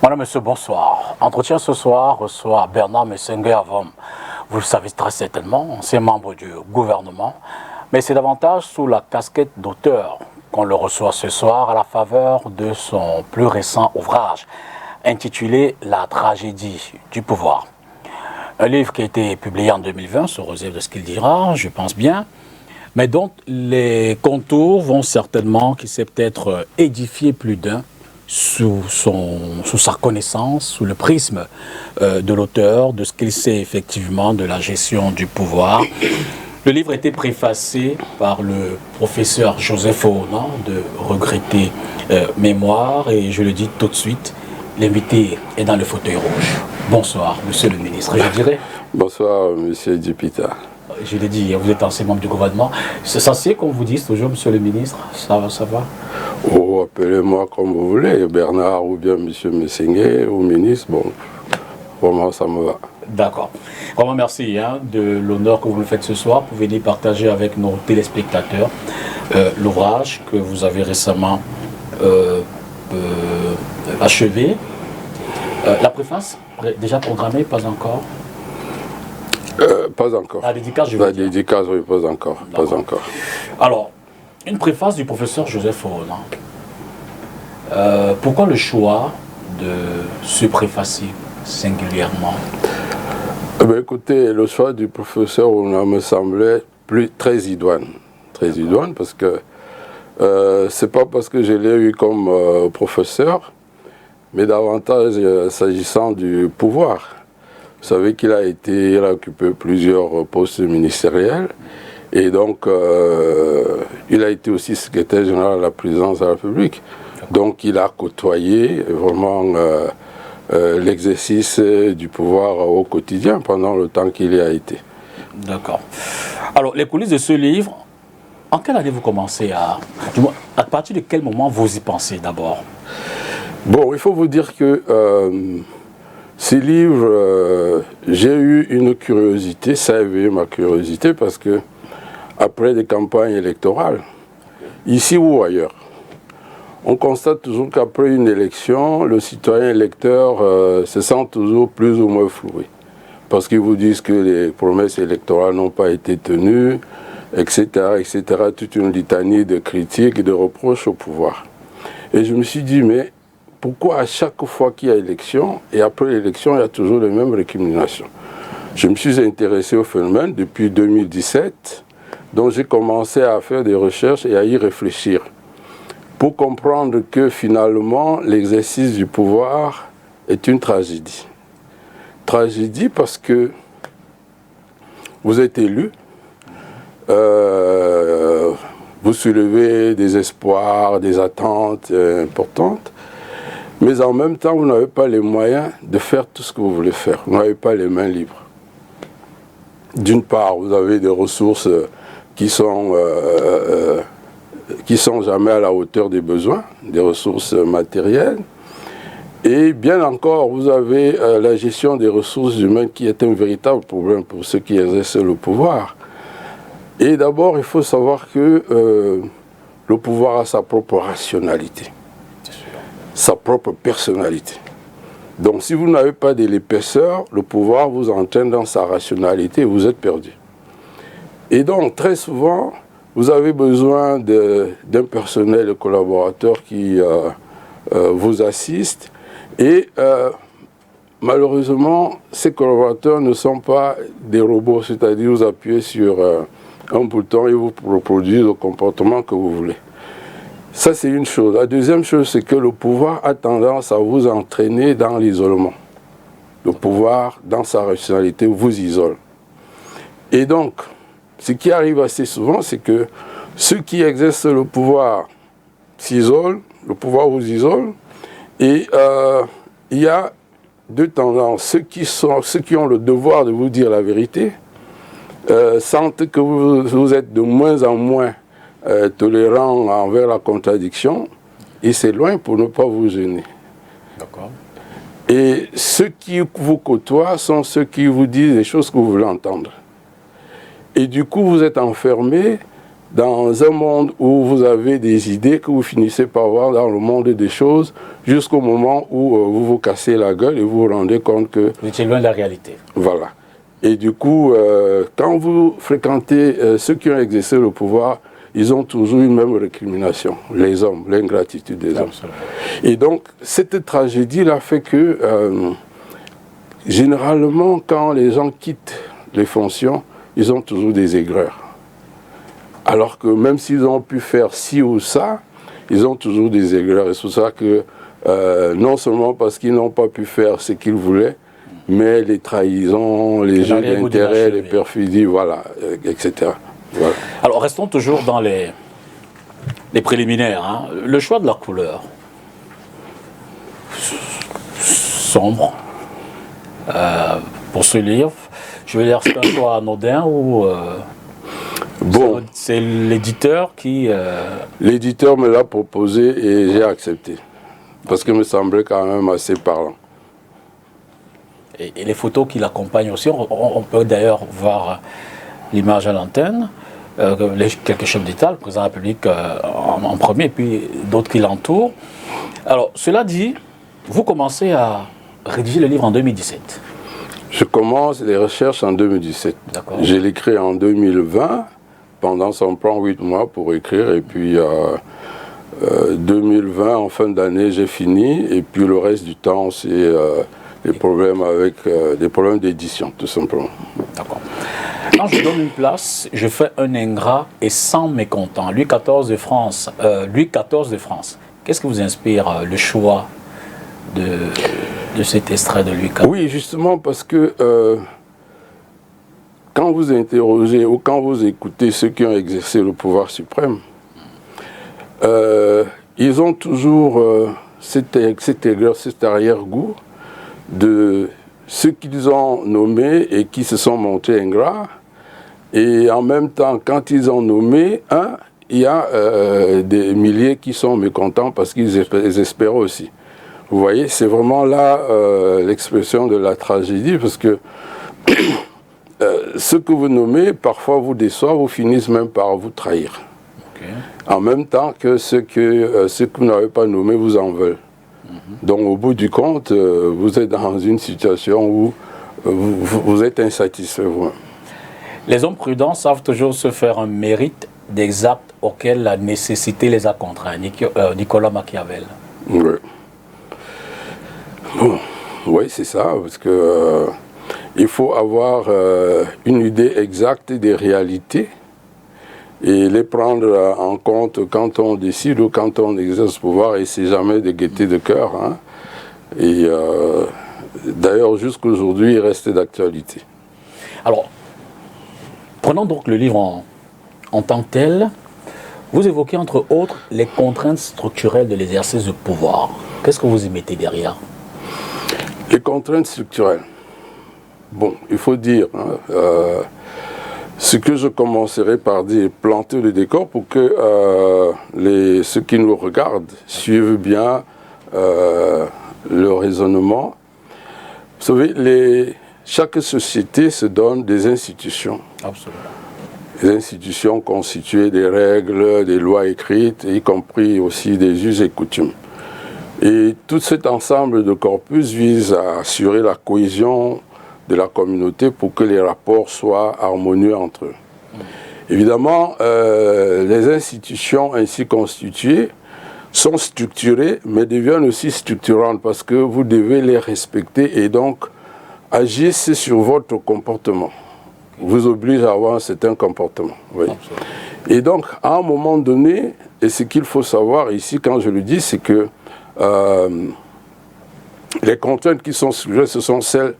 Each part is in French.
Madame, Monsieur, bonsoir. Entretien ce soir reçoit Bernard Messengue Avom. Vous le savez très certainement, ancien membre du gouvernement, mais c'est davantage sous la casquette d'auteur qu'on le reçoit ce soir à la faveur de son plus récent ouvrage intitulé La tragédie du pouvoir. Un livre qui a été publié en 2020, sous réserve de ce qu'il dira, je pense bien, mais dont les contours vont certainement, qui s'est peut-être édifié plus d'un, sous sa connaissance, sous le prisme de l'auteur, de ce qu'il sait effectivement de la gestion du pouvoir. Le livre a été préfacé par le professeur Joseph Oona, de regrettée mémoire, et je le dis tout de suite, l'invité est dans le fauteuil rouge. Bonsoir, monsieur le ministre, je dirais. Bonsoir, monsieur Dupita. Je l'ai dit, vous êtes ancien membre du gouvernement. C'est censé qu'on vous dise toujours, monsieur le ministre, ça va? Oh, appelez-moi comme vous voulez, Bernard ou bien monsieur Messengue ou ministre, bon, vraiment ça me va. D'accord. Vraiment merci de l'honneur que vous me faites ce soir pour venir partager avec nos téléspectateurs l'ouvrage que vous avez récemment achevé. La préface, déjà programmée, pas encore? Pas encore. La dédicace, je veux dire. La dédicace, oui, pas encore. Pas encore. Alors, une préface du professeur Joseph Oona. Pourquoi le choix de se préfacer singulièrement? Écoutez, le choix du professeur Oona me semblait très idoine. Très idoine parce que c'est pas parce que je l'ai eu comme professeur, mais davantage s'agissant du pouvoir. Vous savez qu'il a occupé plusieurs postes ministériels et donc il a été aussi secrétaire général à la présidence de la République. Donc il a côtoyé vraiment l'exercice du pouvoir au quotidien pendant le temps qu'il y a été. D'accord. Alors les coulisses de ce livre, en quelle année vous commencez à partir de quel moment vous y pensez d'abord? Bon, il faut vous dire que ces livres, j'ai eu une curiosité, ça a éveillé ma curiosité parce que après des campagnes électorales, ici ou ailleurs, on constate toujours qu'après une élection, le citoyen électeur se sent toujours plus ou moins floué. Parce qu'ils vous disent que les promesses électorales n'ont pas été tenues, etc., etc., toute une litanie de critiques et de reproches au pouvoir. Et je me suis dit, mais pourquoi à chaque fois qu'il y a élection, et après l'élection, il y a toujours les mêmes récriminations? Je me suis intéressé au phénomène depuis 2017, donc j'ai commencé à faire des recherches et à y réfléchir, pour comprendre que finalement, l'exercice du pouvoir est une tragédie. Tragédie parce que vous êtes élu, vous soulevez des espoirs, des attentes importantes, mais en même temps, vous n'avez pas les moyens de faire tout ce que vous voulez faire. Vous n'avez pas les mains libres. D'une part, vous avez des ressources qui sont jamais à la hauteur des besoins, des ressources matérielles. Et bien encore, vous avez la gestion des ressources humaines qui est un véritable problème pour ceux qui exercent le pouvoir. Et d'abord, il faut savoir que le pouvoir a sa propre rationalité, sa propre personnalité. Donc si vous n'avez pas de l'épaisseur, le pouvoir vous entraîne dans sa rationalité et vous êtes perdu. Et donc très souvent, vous avez besoin d'un personnel de collaborateurs qui vous assiste. Et malheureusement, ces collaborateurs ne sont pas des robots, c'est-à-dire vous appuyez sur un bouton et vous reproduisez le comportement que vous voulez. Ça, c'est une chose. La deuxième chose, c'est que le pouvoir a tendance à vous entraîner dans l'isolement. Le pouvoir, dans sa rationalité, vous isole. Et donc, ce qui arrive assez souvent, c'est que ceux qui exercent le pouvoir s'isolent, le pouvoir vous isole, et il y a deux tendances. Ceux qui ont le devoir de vous dire la vérité sentent que vous êtes de moins en moins tolérant envers la contradiction et s'éloignent pour ne pas vous gêner. D'accord. Et ceux qui vous côtoient sont ceux qui vous disent les choses que vous voulez entendre. Et du coup, vous êtes enfermé dans un monde où vous avez des idées que vous finissez par voir dans le monde des choses, jusqu'au moment où vous vous cassez la gueule et vous vous rendez compte que... Vous étiez loin de la réalité. Voilà. Et du coup, quand vous fréquentez ceux qui ont exercé le pouvoir, ils ont toujours une même récrimination, les hommes, l'ingratitude des hommes. Et donc, cette tragédie-là fait que, généralement, quand les gens quittent les fonctions, ils ont toujours des aigreurs. Alors que même s'ils ont pu faire ci ou ça, ils ont toujours des aigreurs. Et c'est pour ça que, non seulement parce qu'ils n'ont pas pu faire ce qu'ils voulaient, mais les trahisons, les jeux d'intérêt, les perfidies, voilà, etc. Voilà. Alors, restons toujours dans les préliminaires. Hein. Le choix de la couleur. Sombre. Pour ce livre, je veux dire, c'est un choix anodin ou... Bon. C'est l'éditeur qui... L'éditeur me l'a proposé et j'ai accepté. Parce qu'il me semblait quand même assez parlant. Et les photos qui l'accompagnent aussi, on peut d'ailleurs voir l'image à l'antenne, quelques chefs d'État, le président de la République en premier, et puis d'autres qui l'entourent. Alors, cela dit, vous commencez à rédiger le livre en 2017. Je commence les recherches en 2017. Je l'écris en 2020, pendant son plan 8 mois pour écrire, et puis 2020, en fin d'année, j'ai fini, et puis le reste du temps, c'est... des problèmes avec des problèmes d'édition, tout simplement. D'accord. Quand je donne une place, je fais un ingrat et 100 mécontents. Louis XIV de France. Louis XIV de France. Qu'est-ce qui vous inspire le choix de cet extrait de Louis XIV? Oui, justement parce que quand vous interrogez ou quand vous écoutez ceux qui ont exercé le pouvoir suprême, ils ont toujours cet aigreur, cet arrière-goût de ceux qu'ils ont nommés et qui se sont montrés ingrats. Et en même temps, quand ils ont nommé un, il y a des milliers qui sont mécontents parce qu'ils espèrent aussi. Vous voyez, c'est vraiment là l'expression de la tragédie, parce que ceux que vous nommez, parfois vous déçoivent, vous finissent même par vous trahir. Okay. En même temps que ceux que vous n'avez pas nommés vous en veulent. Donc au bout du compte, vous êtes dans une situation où vous êtes insatisfait. Les hommes prudents savent toujours se faire un mérite des actes auxquels la nécessité les a contraints. Nicolas Machiavel. Oui. Bon, oui, c'est ça, parce que il faut avoir une idée exacte des réalités et les prendre en compte quand on décide ou quand on exerce le pouvoir, et c'est jamais de gaieté de cœur. Hein. Et d'ailleurs, jusqu'aujourd'hui, il reste d'actualité. Alors, prenons donc le livre en tant que tel. Vous évoquez entre autres les contraintes structurelles de l'exercice du pouvoir. Qu'est-ce que vous y mettez derrière? Les contraintes structurelles. Bon, il faut dire... ce que je commencerai par dire, planter le décor pour que ceux qui nous regardent suivent bien le raisonnement. Vous savez, chaque société se donne des institutions. Absolument. Des institutions constituées des règles, des lois écrites, y compris aussi des us et coutumes. Et tout cet ensemble de corpus vise à assurer la cohésion de la communauté pour que les rapports soient harmonieux entre eux. Évidemment, les institutions ainsi constituées sont structurées, mais deviennent aussi structurantes parce que vous devez les respecter et donc agissez sur votre comportement. Vous oblige à avoir un certain comportement. Oui. Et donc, à un moment donné, et ce qu'il faut savoir ici, quand je le dis, c'est que les contraintes qui sont suggérées, ce sont celles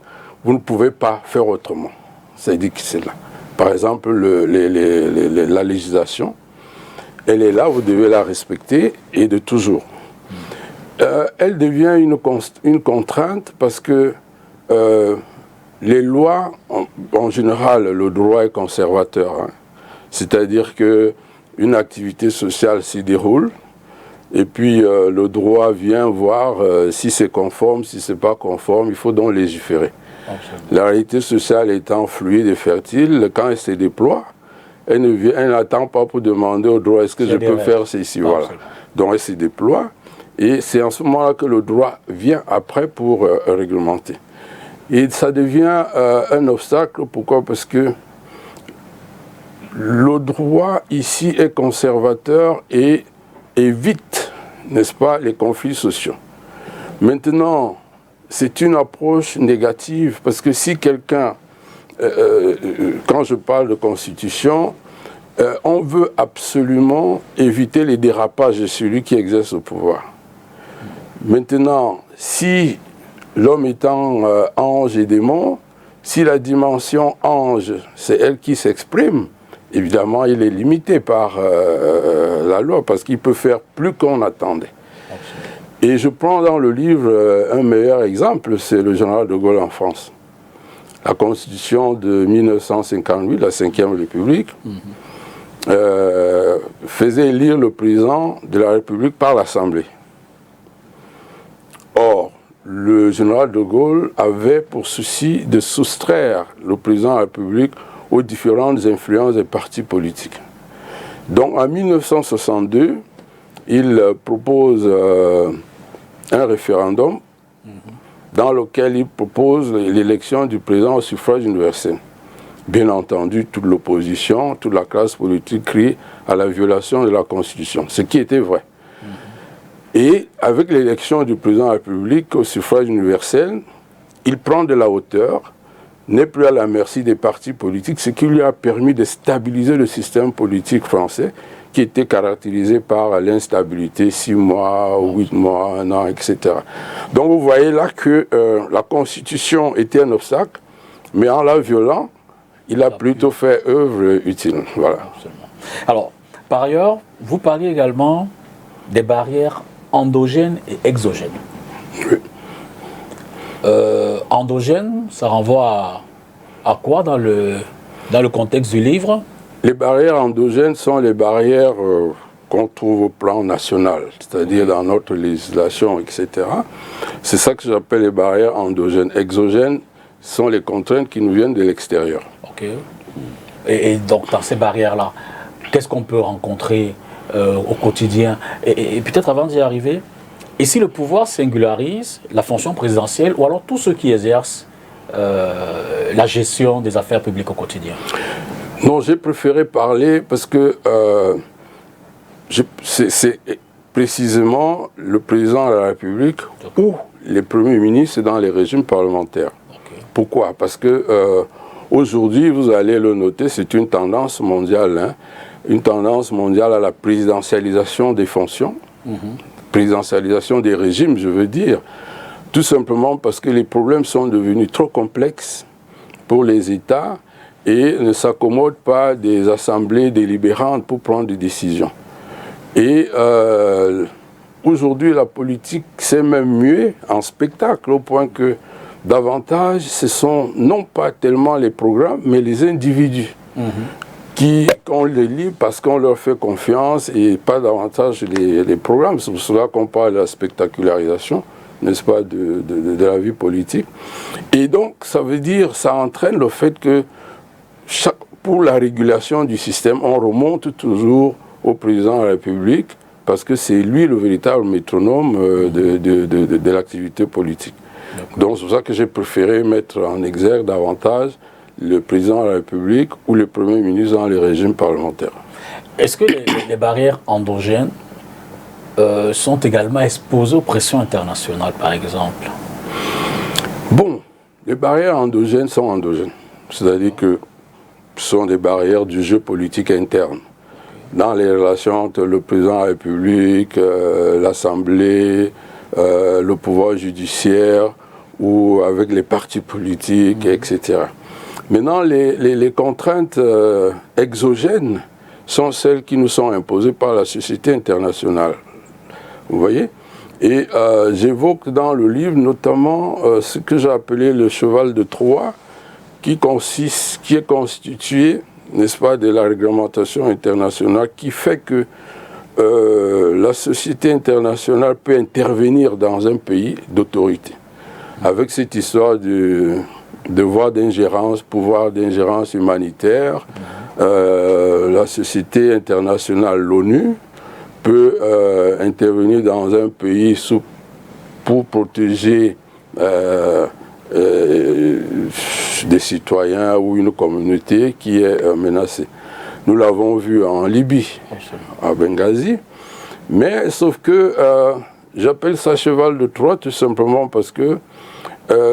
vous ne pouvez pas faire autrement. C'est-à-dire que c'est là. Par exemple, la législation, elle est là, vous devez la respecter et de toujours. Elle devient une contrainte parce que les lois, en général, le droit est conservateur. Hein. C'est-à-dire qu'une activité sociale s'y déroule et puis le droit vient voir si c'est conforme, si ce n'est pas conforme, il faut donc légiférer. Absolument. La réalité sociale étant fluide et fertile, quand elle se déploie, elle n'attend pas pour demander au droit est-ce que je peux faire ceci. Voilà. Donc elle se déploie et c'est en ce moment-là que le droit vient après pour réglementer. Et ça devient un obstacle. Pourquoi? Parce que le droit ici est conservateur et évite, n'est-ce pas, les conflits sociaux. Maintenant, c'est une approche négative parce que si quelqu'un, quand je parle de constitution, on veut absolument éviter les dérapages de celui qui exerce le pouvoir. Maintenant, si l'homme étant ange et démon, si la dimension ange, c'est elle qui s'exprime, évidemment, il est limité par la loi parce qu'il peut faire plus qu'on attendait. Et je prends dans le livre un meilleur exemple, c'est le général de Gaulle en France. La Constitution de 1958, la 5e République, faisait élire le président de la République par l'Assemblée. Or, le général de Gaulle avait pour souci de soustraire le président de la République aux différentes influences des partis politiques. Donc en 1962, il propose un référendum dans lequel il propose l'élection du président au suffrage universel. Bien entendu, toute l'opposition, toute la classe politique crie à la violation de la Constitution, ce qui était vrai. Et avec l'élection du président de la République au suffrage universel, il prend de la hauteur, n'est plus à la merci des partis politiques, ce qui lui a permis de stabiliser le système politique français, qui était caractérisé par l'instabilité, 6 mois, 8 mois, 1 an, etc. Donc vous voyez là que la Constitution était un obstacle, mais en la violant, il a plutôt fait œuvre utile. Voilà. Absolument. Alors, par ailleurs, vous parliez également des barrières endogènes et exogènes. Oui. Endogène, ça renvoie à quoi dans le contexte du livre? Les barrières endogènes sont les barrières qu'on trouve au plan national, c'est-à-dire dans notre législation, etc. C'est ça que j'appelle les barrières endogènes. Exogènes sont les contraintes qui nous viennent de l'extérieur. Ok. Et donc, dans ces barrières-là, qu'est-ce qu'on peut rencontrer au quotidien? Et peut-être avant d'y arriver, et si le pouvoir singularise la fonction présidentielle ou alors tous ceux qui exercent la gestion des affaires publiques au quotidien? Non, j'ai préféré parler parce que c'est précisément le président de la République ou les premiers ministres dans les régimes parlementaires. Okay. Pourquoi? Parce que aujourd'hui, vous allez le noter, c'est une tendance mondiale, hein, une tendance mondiale à la présidentialisation des fonctions, présidentialisation des régimes, je veux dire, tout simplement parce que les problèmes sont devenus trop complexes pour les États et ne s'accommodent pas des assemblées délibérantes pour prendre des décisions. Et aujourd'hui, la politique s'est même muée en spectacle, au point que davantage, ce sont non pas tellement les programmes, mais les individus qu'on les lit parce qu'on leur fait confiance et pas davantage les programmes. C'est pour cela qu'on parle de la spectacularisation, n'est-ce pas, de la vie politique. Et donc, ça veut dire, ça entraîne le fait que pour la régulation du système, on remonte toujours au président de la République parce que c'est lui le véritable métronome de l'activité politique. Donc c'est pour ça que j'ai préféré mettre en exergue davantage le président de la République ou le Premier ministre dans les régimes parlementaires. Est-ce que les barrières endogènes sont également exposées aux pressions internationales, par exemple? Bon, les barrières endogènes sont endogènes. C'est-à-dire que ce sont des barrières du jeu politique interne. Dans les relations entre le président de la République, l'Assemblée, le pouvoir judiciaire ou avec les partis politiques, etc. Maintenant, les contraintes exogènes sont celles qui nous sont imposées par la société internationale. Vous voyez? Et j'évoque dans le livre notamment ce que j'ai appelé le cheval de Troie, qui est constitué, n'est-ce pas, de la réglementation internationale, qui fait que la société internationale peut intervenir dans un pays d'autorité. Avec cette histoire de devoir d'ingérence, pouvoir d'ingérence humanitaire, la société internationale, l'ONU, peut intervenir dans un pays pour protéger des citoyens ou une communauté qui est menacée. Nous l'avons vu en Libye, à Benghazi, mais sauf que j'appelle ça cheval de Troie tout simplement parce que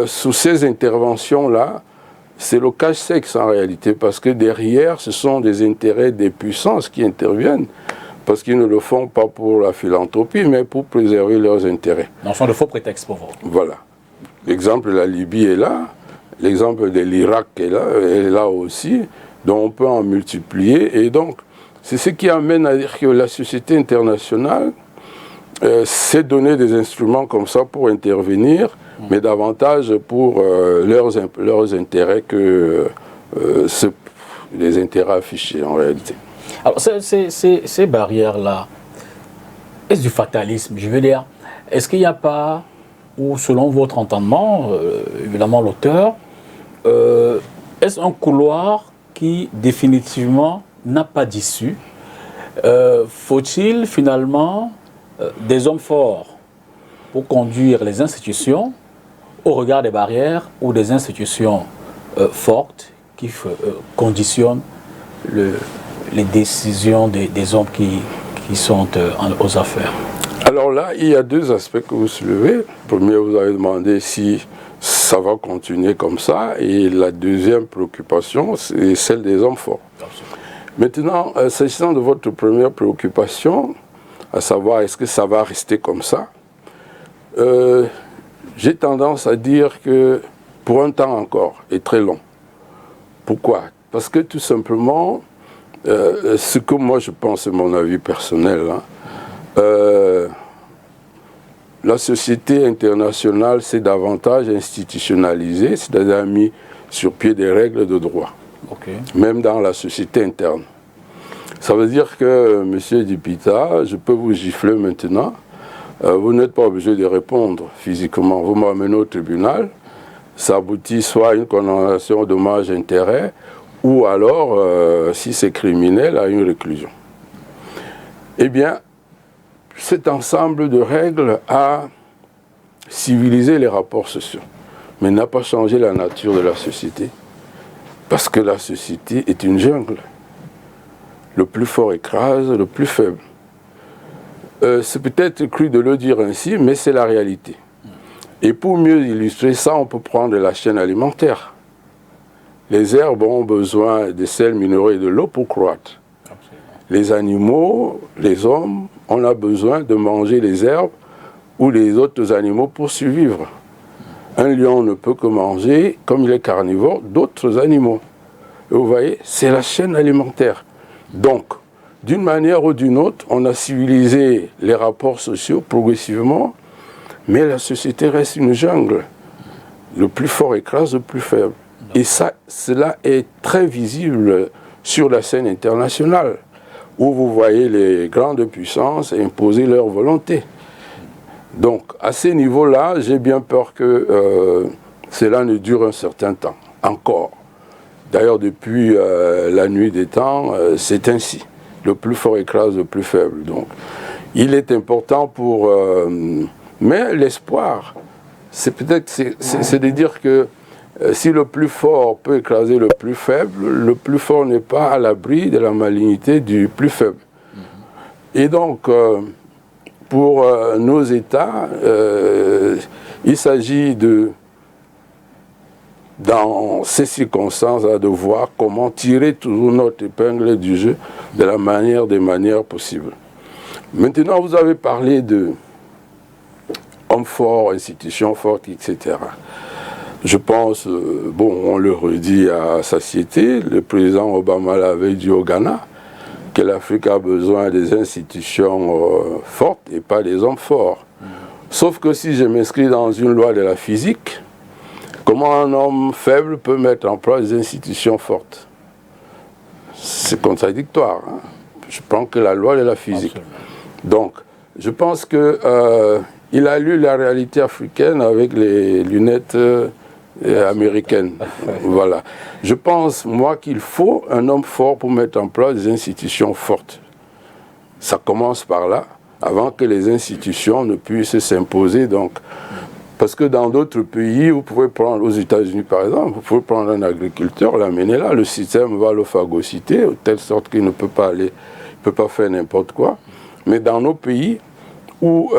sous ces interventions-là, c'est le cache-sexe en réalité, parce que derrière, ce sont des intérêts des puissances qui interviennent, parce qu'ils ne le font pas pour la philanthropie, mais pour préserver leurs intérêts. Donc, ce sont de faux prétextes pour vous. Voilà. L'exemple de la Libye est là, l'exemple de l'Irak est là aussi, donc on peut en multiplier. Et donc, c'est ce qui amène à dire que la société internationale s'est donné des instruments comme ça pour intervenir, mais davantage pour leurs intérêts que les intérêts affichés en réalité. Alors, ces barrières-là, est-ce du fatalisme? Je veux dire, est-ce qu'il n'y a pas, ou selon votre entendement, évidemment l'auteur, est-ce un couloir qui définitivement n'a pas d'issue? Faut-il finalement des hommes forts pour conduire les institutions au regard des barrières ou des institutions fortes qui conditionnent les décisions des hommes qui sont aux affaires? Alors là, il y a deux aspects que vous soulevez. Premier, vous avez demandé si ça va continuer comme ça, et la deuxième préoccupation, c'est celle des hommes forts. Absolument. Maintenant, s'agissant de votre première préoccupation, à savoir est-ce que ça va rester comme ça, j'ai tendance à dire que pour un temps encore, et très long. Pourquoi? Parce que tout simplement, ce que moi je pense, c'est mon avis personnel, la société internationale s'est davantage institutionnalisée, c'est-à-dire mis sur pied des règles de droit, même dans la société interne. Ça veut dire que, M. Dipita, je peux vous gifler maintenant, vous n'êtes pas obligé de répondre physiquement. Vous m'amenez au tribunal, ça aboutit soit à une condamnation dommages-intérêts, ou alors, si c'est criminel, à une réclusion. Eh bien, cet ensemble de règles a civilisé les rapports sociaux, mais n'a pas changé la nature de la société, parce que la société est une jungle. Le plus fort écrase le plus faible. C'est peut-être cru de le dire ainsi, mais c'est la réalité. Et pour mieux illustrer ça, on peut prendre la chaîne alimentaire. Les herbes ont besoin de sels minéraux et de l'eau pour croître. Les animaux, les hommes, on a besoin de manger les herbes ou les autres animaux pour survivre. Un lion ne peut que manger, comme il est carnivore, d'autres animaux. Et vous voyez, c'est la chaîne alimentaire. Donc, d'une manière ou d'une autre, on a civilisé les rapports sociaux progressivement, mais la société reste une jungle. Le plus fort écrase le plus faible. Et ça, cela est très visible sur la scène internationale, où vous voyez les grandes puissances imposer leur volonté. Donc, à ces niveaux-là, j'ai bien peur que cela ne dure un certain temps, encore. D'ailleurs, depuis la nuit des temps, c'est ainsi. Le plus fort écrase le plus faible. Donc, il est important pour... mais l'espoir, c'est peut-être c'est de dire que si le plus fort peut écraser le plus fort n'est pas à l'abri de la malignité du plus faible. Et donc, pour nos États, il s'agit de, dans ces circonstances, de voir comment tirer toujours notre épingle du jeu de la manière des manières possibles. Maintenant, vous avez parlé de hommes forts, institutions fortes, etc. Je pense, bon, on le redit à satiété, le président Obama l'avait dit au Ghana, que l'Afrique a besoin des institutions fortes et pas des hommes forts. Sauf que si je m'inscris dans une loi de la physique, comment un homme faible peut mettre en place des institutions fortes? C'est contradictoire. Hein? Je prends que la loi de la physique. Donc, je pense qu'il a lu la réalité africaine avec les lunettes américaine. Voilà. Je pense, moi, qu'il faut un homme fort pour mettre en place des institutions fortes. Ça commence par là, avant que les institutions ne puissent s'imposer. Donc, parce que dans d'autres pays, vous pouvez prendre, aux États-Unis par exemple, vous pouvez prendre un agriculteur, l'amener là, le système va le phagocyter, de telle sorte qu'il ne peut pas aller, il ne peut pas faire n'importe quoi. Mais dans nos pays où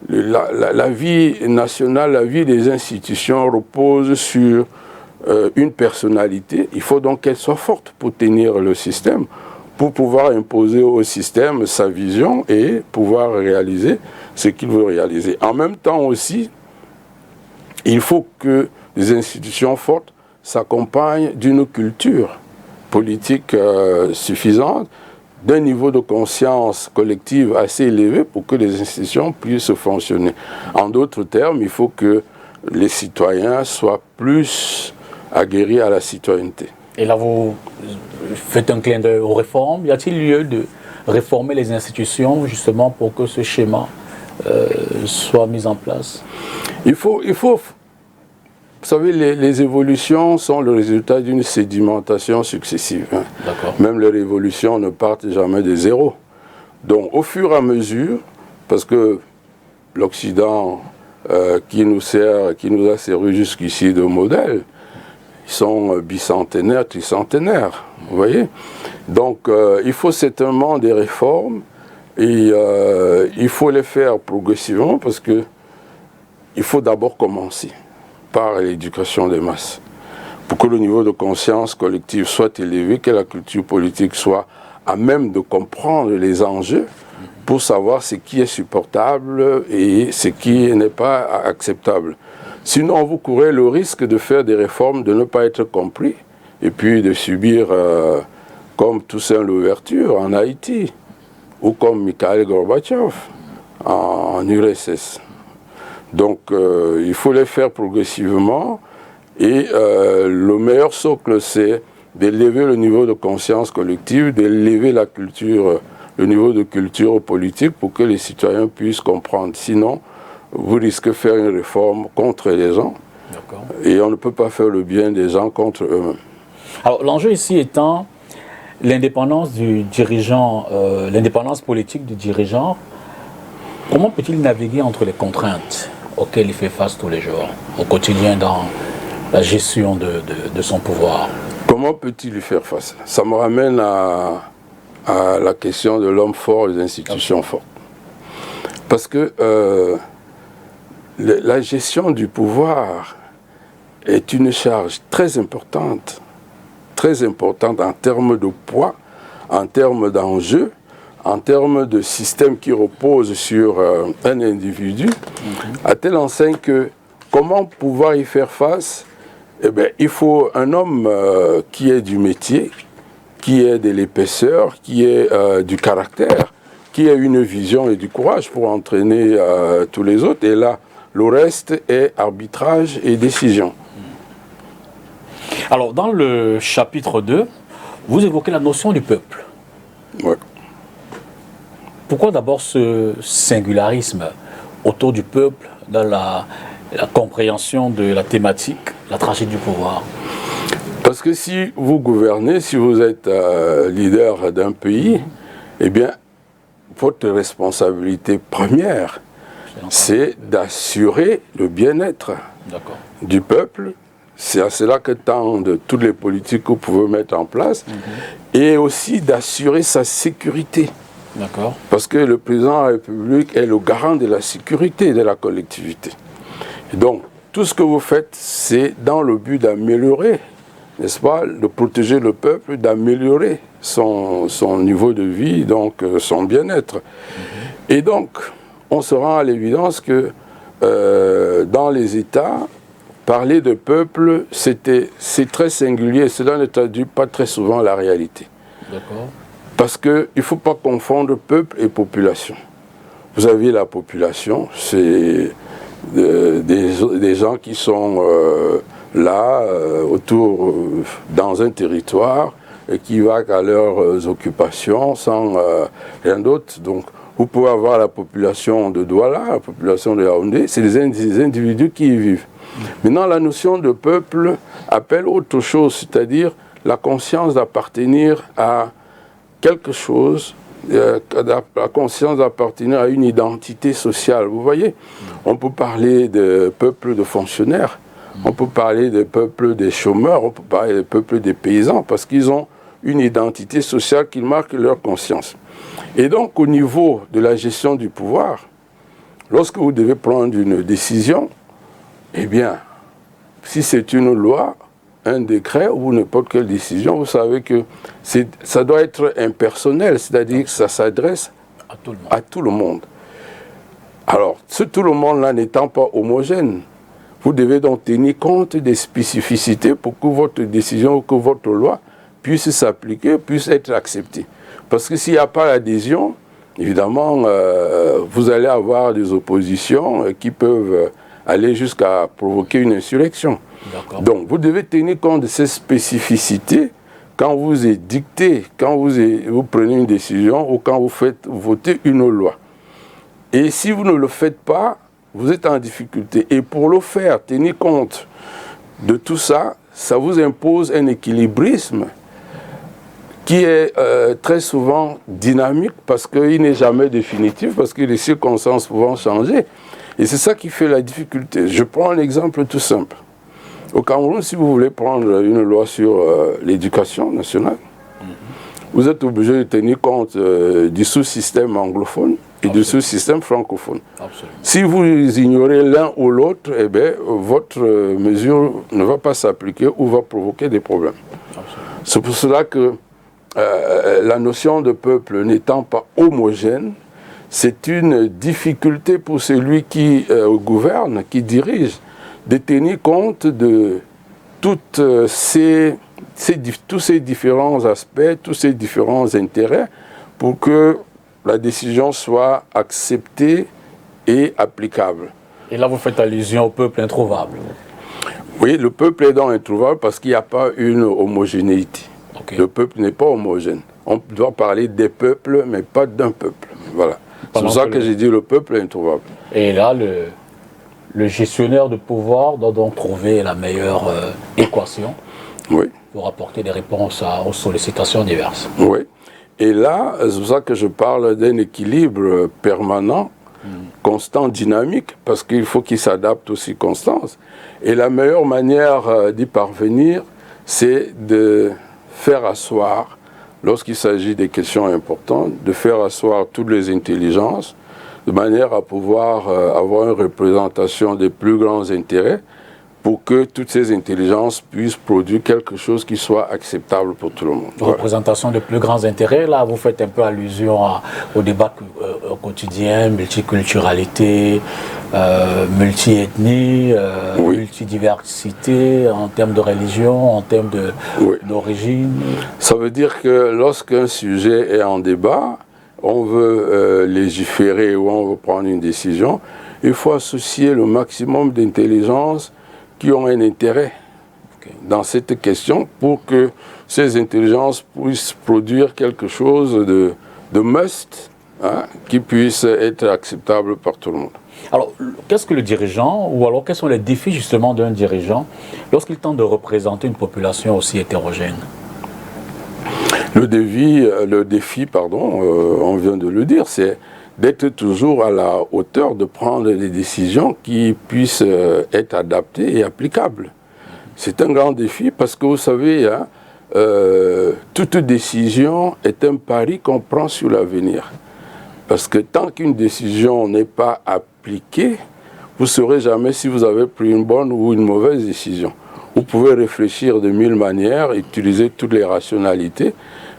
la vie nationale, la vie des institutions repose sur une personnalité, il faut donc qu'elle soit forte pour tenir le système, pour pouvoir imposer au système sa vision et pouvoir réaliser ce qu'il veut réaliser. En même temps aussi, il faut que les institutions fortes s'accompagnent d'une culture politique suffisante, d'un niveau de conscience collective assez élevé pour que les institutions puissent fonctionner. En d'autres termes, il faut que les citoyens soient plus aguerris à la citoyenneté. Et là, vous faites un clin d'œil aux réformes. Y a-t-il lieu de réformer les institutions justement pour que ce schéma soit mis en place? Il faut, vous savez, les évolutions sont le résultat d'une sédimentation successive. Hein. Même les révolutions ne partent jamais de zéro. Donc, au fur et à mesure, parce que l'Occident qui nous a servi jusqu'ici de modèle, ils sont bicentenaires, tricentenaires, vous voyez. Donc, il faut certainement des réformes et il faut les faire progressivement parce que il faut d'abord commencer par l'éducation des masses pour que le niveau de conscience collective soit élevé, que la culture politique soit à même de comprendre les enjeux pour savoir ce qui est supportable et ce qui n'est pas acceptable. Sinon, vous courez le risque de faire des réformes, de ne pas être compris, et puis de subir, comme Toussaint Louverture en Haïti, ou comme Mikhail Gorbatchev en URSS. Donc, il faut les faire progressivement, et le meilleur socle, c'est d'élever le niveau de conscience collective, d'élever la culture, le niveau de culture politique pour que les citoyens puissent comprendre. Sinon, vous risquez de faire une réforme contre les gens. Et on ne peut pas faire le bien des gens contre eux-mêmes. Alors, l'enjeu ici étant l'indépendance du dirigeant, l'indépendance politique du dirigeant. Comment peut-il naviguer entre les contraintes auxquelles il fait face tous les jours, au quotidien, dans la gestion de son pouvoir? Comment peut-il y faire face? Ça me ramène à la question de l'homme fort et des institutions fortes. Parce que la gestion du pouvoir est une charge très importante en termes de poids, en termes d'enjeux, en termes de système qui repose sur un individu, à telle enseigne que comment pouvoir y faire face? Eh bien, il faut un homme qui ait du métier, qui ait de l'épaisseur, qui ait du caractère, qui ait une vision et du courage pour entraîner tous les autres. Et là, le reste est arbitrage et décision. Alors, dans le chapitre 2, vous évoquez la notion du peuple. Ouais. Pourquoi d'abord ce singularisme autour du peuple dans la compréhension de la thématique, la tragédie du pouvoir? Parce que si vous gouvernez, si vous êtes leader d'un pays, eh bien, votre responsabilité première, c'est d'assurer le bien-être du peuple. C'est à cela que tendent toutes les politiques que vous pouvez mettre en place, et aussi d'assurer sa sécurité. Parce que le président de la République est le garant de la sécurité de la collectivité. Et donc, tout ce que vous faites, c'est dans le but d'améliorer, n'est-ce pas, de protéger le peuple, d'améliorer son niveau de vie, donc son bien-être. Et donc, on se rend à l'évidence que dans les États, parler de peuple, c'est très singulier, cela ne traduit pas très souvent la réalité. Parce qu'il ne faut pas confondre peuple et population. Vous avez la population, c'est des gens qui sont là, autour, dans un territoire, et qui vaguent à leurs occupations sans rien d'autre. Donc, vous pouvez avoir la population de Douala, la population de Yaoundé, c'est des individus qui y vivent. Maintenant, la notion de peuple appelle autre chose, c'est-à-dire la conscience d'appartenir à quelque chose, la conscience d'appartenir à une identité sociale. Vous voyez, on peut parler de peuple de fonctionnaires, on peut parler de peuple des chômeurs, on peut parler de peuple des paysans, parce qu'ils ont une identité sociale qui marque leur conscience. Et donc, au niveau de la gestion du pouvoir, lorsque vous devez prendre une décision, eh bien, si c'est une loi, un décret ou n'importe quelle décision, vous savez que ça doit être impersonnel, c'est-à-dire que ça s'adresse à tout le monde. Alors, ce tout le monde-là n'étant pas homogène, vous devez donc tenir compte des spécificités pour que votre décision ou que votre loi puisse s'appliquer, puisse être acceptée. Parce que s'il n'y a pas l'adhésion, évidemment, vous allez avoir des oppositions qui peuvent aller jusqu'à provoquer une insurrection. Donc, vous devez tenir compte de ces spécificités quand vous édictez, quand vous prenez une décision ou quand vous faites voter une loi. Et si vous ne le faites pas, vous êtes en difficulté. Et pour le faire, tenir compte de tout ça, ça vous impose un équilibrisme qui est très souvent dynamique parce qu'il n'est jamais définitif, parce que les circonstances pouvant changer. Et c'est ça qui fait la difficulté. Je prends un exemple tout simple. Au Cameroun, si vous voulez prendre une loi sur l'éducation nationale, vous êtes obligé de tenir compte du sous-système anglophone et du sous-système francophone. Absolument. Si vous ignorez l'un ou l'autre, eh bien, votre mesure ne va pas s'appliquer ou va provoquer des problèmes. C'est pour cela que la notion de peuple n'étant pas homogène, c'est une difficulté pour celui qui gouverne, qui dirige, de tenir compte de tous ces différents aspects, tous ces différents intérêts, pour que la décision soit acceptée et applicable. Et là, vous faites allusion au peuple introuvable. Oui, le peuple est donc introuvable parce qu'il n'y a pas une homogénéité. Okay. Le peuple n'est pas homogène. On doit parler des peuples, mais pas d'un peuple. Voilà. C'est pour ça que j'ai dit le peuple est introuvable. Et là, le gestionnaire de pouvoir doit donc trouver la meilleure équation pour apporter des réponses aux sollicitations diverses. Oui. Et là, c'est pour ça que je parle d'un équilibre permanent, constant, dynamique, parce qu'il faut qu'il s'adapte aux circonstances. Et la meilleure manière d'y parvenir, c'est de faire asseoir, lorsqu'il s'agit des questions importantes, de faire asseoir toutes les intelligences, de manière à pouvoir avoir une représentation des plus grands intérêts pour que toutes ces intelligences puissent produire quelque chose qui soit acceptable pour tout le monde. Représentation des plus grands intérêts, là vous faites un peu allusion au débat quotidien, multiculturalité, multi-ethnie, multidiversité en termes de religion, en termes d'origine. Ça veut dire que lorsqu'un sujet est en débat, on veut légiférer ou on veut prendre une décision, il faut associer le maximum d'intelligence qui ont un intérêt dans cette question pour que ces intelligences puissent produire quelque chose de must, qui puisse être acceptable par tout le monde. Alors, qu'est-ce que le dirigeant, ou alors quels sont les défis justement d'un dirigeant lorsqu'il tente de représenter une population aussi hétérogène? Le défi, on vient de le dire, c'est d'être toujours à la hauteur de prendre des décisions qui puissent être adaptées et applicables. C'est un grand défi parce que vous savez, toute décision est un pari qu'on prend sur l'avenir. Parce que tant qu'une décision n'est pas appliquée, vous ne saurez jamais si vous avez pris une bonne ou une mauvaise décision. Vous pouvez réfléchir de mille manières, utiliser toutes les rationalités,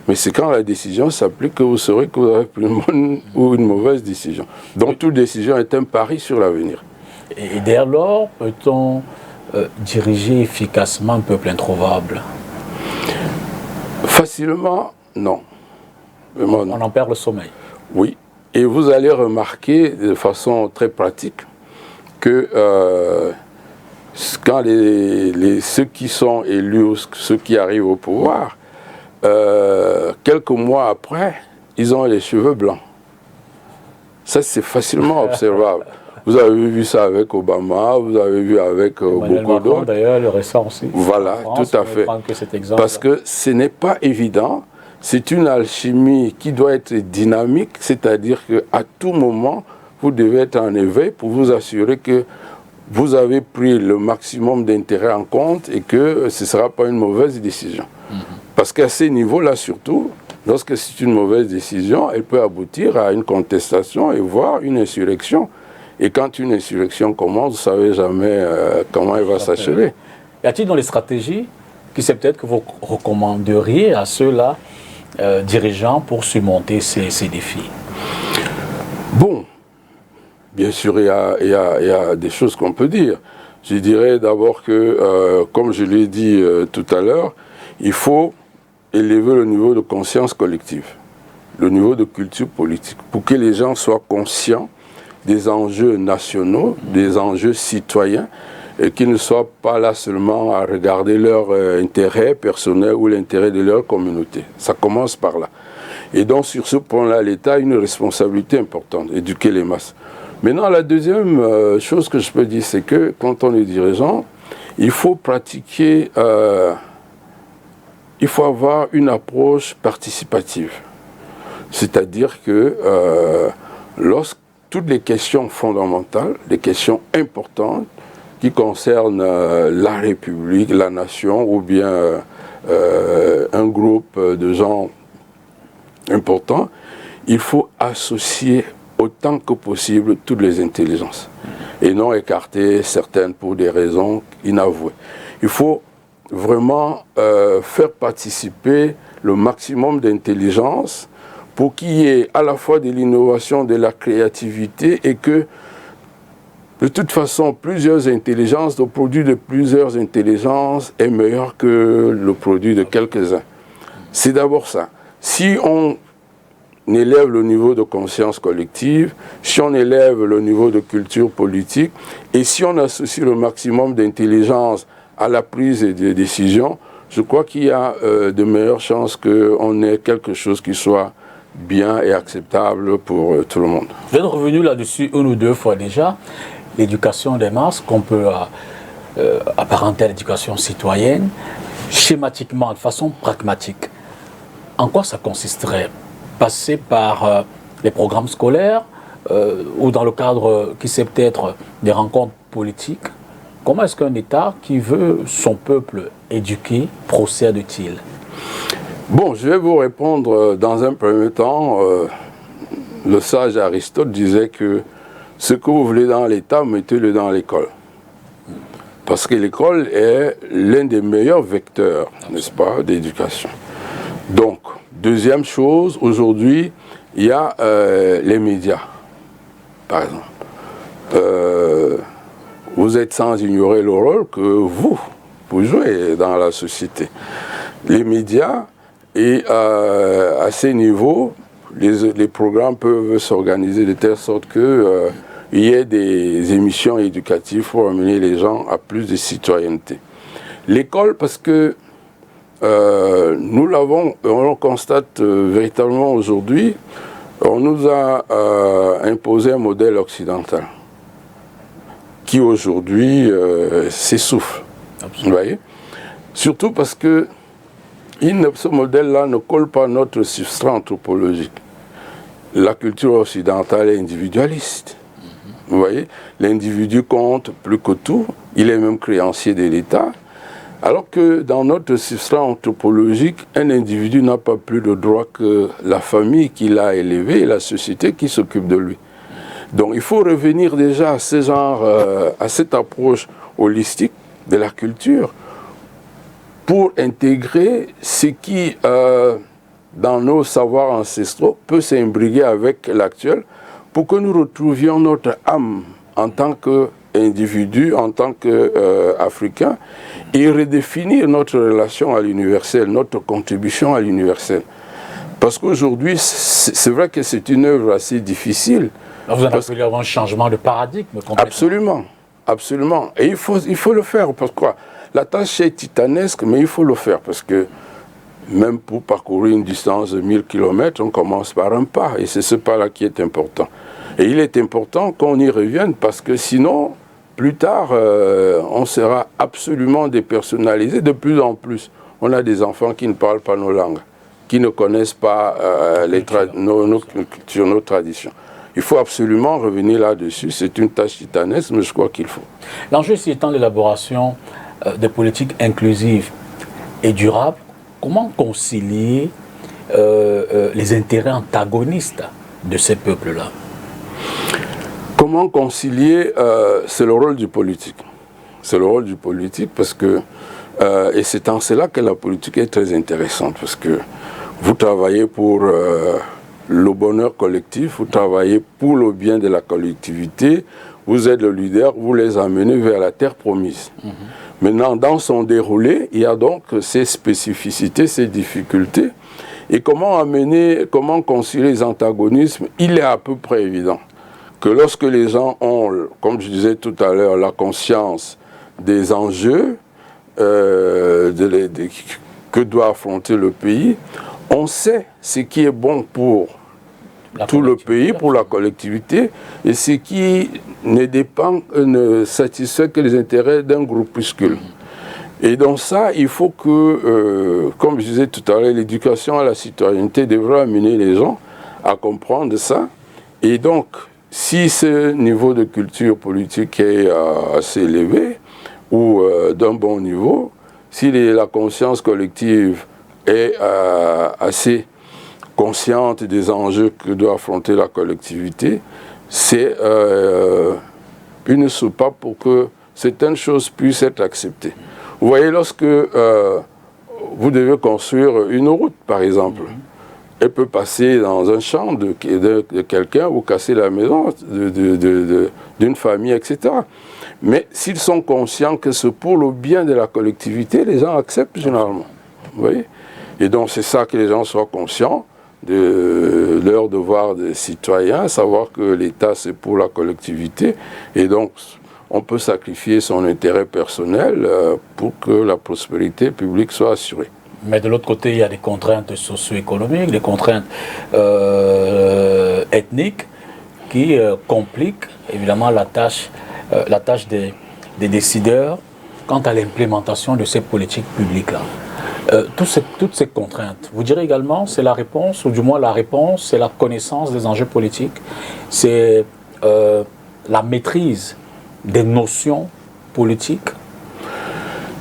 mais c'est quand la décision s'applique que vous saurez que vous avez pris une bonne ou une mauvaise décision. Donc toute décision est un pari sur l'avenir. Et dès lors, peut-on diriger efficacement un peuple introuvable? Facilement, non. On en perd le sommeil. Oui. Et vous allez remarquer de façon très pratique que quand ceux qui sont élus, ceux qui arrivent au pouvoir, quelques mois après, ils ont les cheveux blancs. Ça, c'est facilement observable. Vous avez vu ça avec Obama, vous avez vu avec beaucoup d'autres. D'ailleurs, le récent aussi. Voilà, France, tout à fait. Parce que ce n'est pas évident. C'est une alchimie qui doit être dynamique, c'est-à-dire qu'à tout moment, vous devez être en éveil pour vous assurer que vous avez pris le maximum d'intérêt en compte et que ce ne sera pas une mauvaise décision. Parce qu'à ces niveaux-là surtout, lorsque c'est une mauvaise décision, elle peut aboutir à une contestation et voire une insurrection. Et quand une insurrection commence, vous ne savez jamais comment elle va s'achever. Y a-t-il dans les stratégies qui c'est peut-être que vous recommanderiez à ceux-là, dirigeants, pour surmonter ces défis? Bon, bien sûr, il y a des choses qu'on peut dire. Je dirais d'abord que, comme je l'ai dit tout à l'heure, il faut élever le niveau de conscience collective, le niveau de culture politique, pour que les gens soient conscients des enjeux nationaux, des enjeux citoyens, et qu'ils ne soient pas là seulement à regarder leur intérêt personnel ou l'intérêt de leur communauté. Ça commence par là. Et donc, sur ce point-là, l'État a une responsabilité importante, éduquer les masses. Maintenant, la deuxième chose que je peux dire, c'est que quand on est dirigeant, il faut pratiquer, il faut avoir une approche participative. C'est-à-dire que lorsque toutes les questions fondamentales, les questions importantes qui concernent la République, la nation ou bien un groupe de gens importants, il faut associer autant que possible toutes les intelligences et non écarter certaines pour des raisons inavouées. Il faut vraiment faire participer le maximum d'intelligence pour qu'il y ait à la fois de l'innovation, de la créativité et que, de toute façon, plusieurs intelligences, le produit de plusieurs intelligences est meilleur que le produit de quelques-uns. C'est d'abord ça. Si on élève le niveau de conscience collective, si on élève le niveau de culture politique et si on associe le maximum d'intelligence à la prise de décision, je crois qu'il y a de meilleures chances qu'on ait quelque chose qui soit bien et acceptable pour tout le monde. Vous êtes revenu là-dessus une ou deux fois déjà, l'éducation des masses qu'on peut apparenter à l'éducation citoyenne, schématiquement, de façon pragmatique. En quoi ça consisterait? Passer par les programmes scolaires ou dans le cadre qui c'est peut-être des rencontres politiques? Comment est-ce qu'un État qui veut son peuple éduquer procède-t-il? Bon, je vais vous répondre dans un premier temps. Le sage Aristote disait que ce que vous voulez dans l'État, mettez-le dans l'école. Parce que l'école est l'un des meilleurs vecteurs, n'est-ce pas, d'éducation. Donc, deuxième chose, aujourd'hui, il y a les médias, par exemple. Vous êtes sans ignorer le rôle que vous jouez dans la société. Les médias, et à ces niveaux, les programmes peuvent s'organiser de telle sorte qu'il y ait des émissions éducatives pour amener les gens à plus de citoyenneté. L'école, parce que on le constate véritablement aujourd'hui, on nous a imposé un modèle occidental qui aujourd'hui s'essouffle. Vous voyez? Surtout parce que ce modèle-là ne colle pas à notre substrat anthropologique. La culture occidentale est individualiste. Vous voyez? L'individu compte plus que tout, il est même créancier de l'État. Alors que dans notre substrat anthropologique, un individu n'a pas plus de droits que la famille qui l'a élevé et la société qui s'occupe de lui. Donc il faut revenir déjà à ce genre, à cette approche holistique de la culture pour intégrer ce qui, dans nos savoirs ancestraux, peut s'imbriquer avec l'actuel pour que nous retrouvions notre âme en tant qu'individu, en tant qu'Africain, et redéfinir notre relation à l'universel, notre contribution à l'universel. Parce qu'aujourd'hui, c'est vrai que c'est une œuvre assez difficile. Vous en appelez un changement de paradigme complètement. Absolument, absolument. Et il faut le faire. Pourquoi? La tâche est titanesque, mais il faut le faire. Parce que même pour parcourir une distance de 1000 km, on commence par un pas. Et c'est ce pas-là qui est important. Et il est important qu'on y revienne parce que sinon, plus tard, on sera absolument dépersonnalisé de plus en plus. On a des enfants qui ne parlent pas nos langues, qui ne connaissent pas nos cultures, nos traditions. Il faut absolument revenir là-dessus. C'est une tâche titanesque, mais je crois qu'il faut. L'enjeu ici étant l'élaboration de politiques inclusives et durables. Comment concilier les intérêts antagonistes de ces peuples-là? Comment concilier, c'est le rôle du politique. C'est le rôle du politique parce que, et c'est en cela que la politique est très intéressante, parce que vous travaillez pour le bonheur collectif, vous travaillez pour le bien de la collectivité, vous êtes le leader, vous les amenez vers la terre promise. Maintenant, dans son déroulé, il y a donc ces spécificités, ces difficultés. Et comment concilier les antagonismes? Il est à peu près évident que lorsque les gens ont, comme je disais tout à l'heure, la conscience des enjeux que doit affronter le pays, on sait ce qui est bon pour tout le pays, pour la collectivité, et ce qui ne satisfait que les intérêts d'un groupuscule. Et dans ça, il faut que, comme je disais tout à l'heure, l'éducation à la citoyenneté devrait amener les gens à comprendre ça. Et donc, si ce niveau de culture politique est assez élevé, ou d'un bon niveau, si la conscience collective est assez consciente des enjeux que doit affronter la collectivité, c'est une soupape pour que certaines choses puissent être acceptées. Vous voyez, lorsque vous devez construire une route, par exemple, elle peut passer dans un champ de quelqu'un ou casser la maison d'une famille, etc. Mais s'ils sont conscients que c'est pour le bien de la collectivité, les gens acceptent généralement. Vous voyez? Et donc c'est ça, que les gens soient conscients de leur devoir de citoyen, savoir que l'État c'est pour la collectivité, et donc on peut sacrifier son intérêt personnel pour que la prospérité publique soit assurée. Mais de l'autre côté, il y a des contraintes socio-économiques, des contraintes ethniques qui compliquent évidemment la tâche des décideurs quant à l'implémentation de ces politiques publiques-là. Toutes ces contraintes, vous direz également, c'est la réponse, ou du moins la réponse, c'est la connaissance des enjeux politiques, c'est la maîtrise des notions politiques.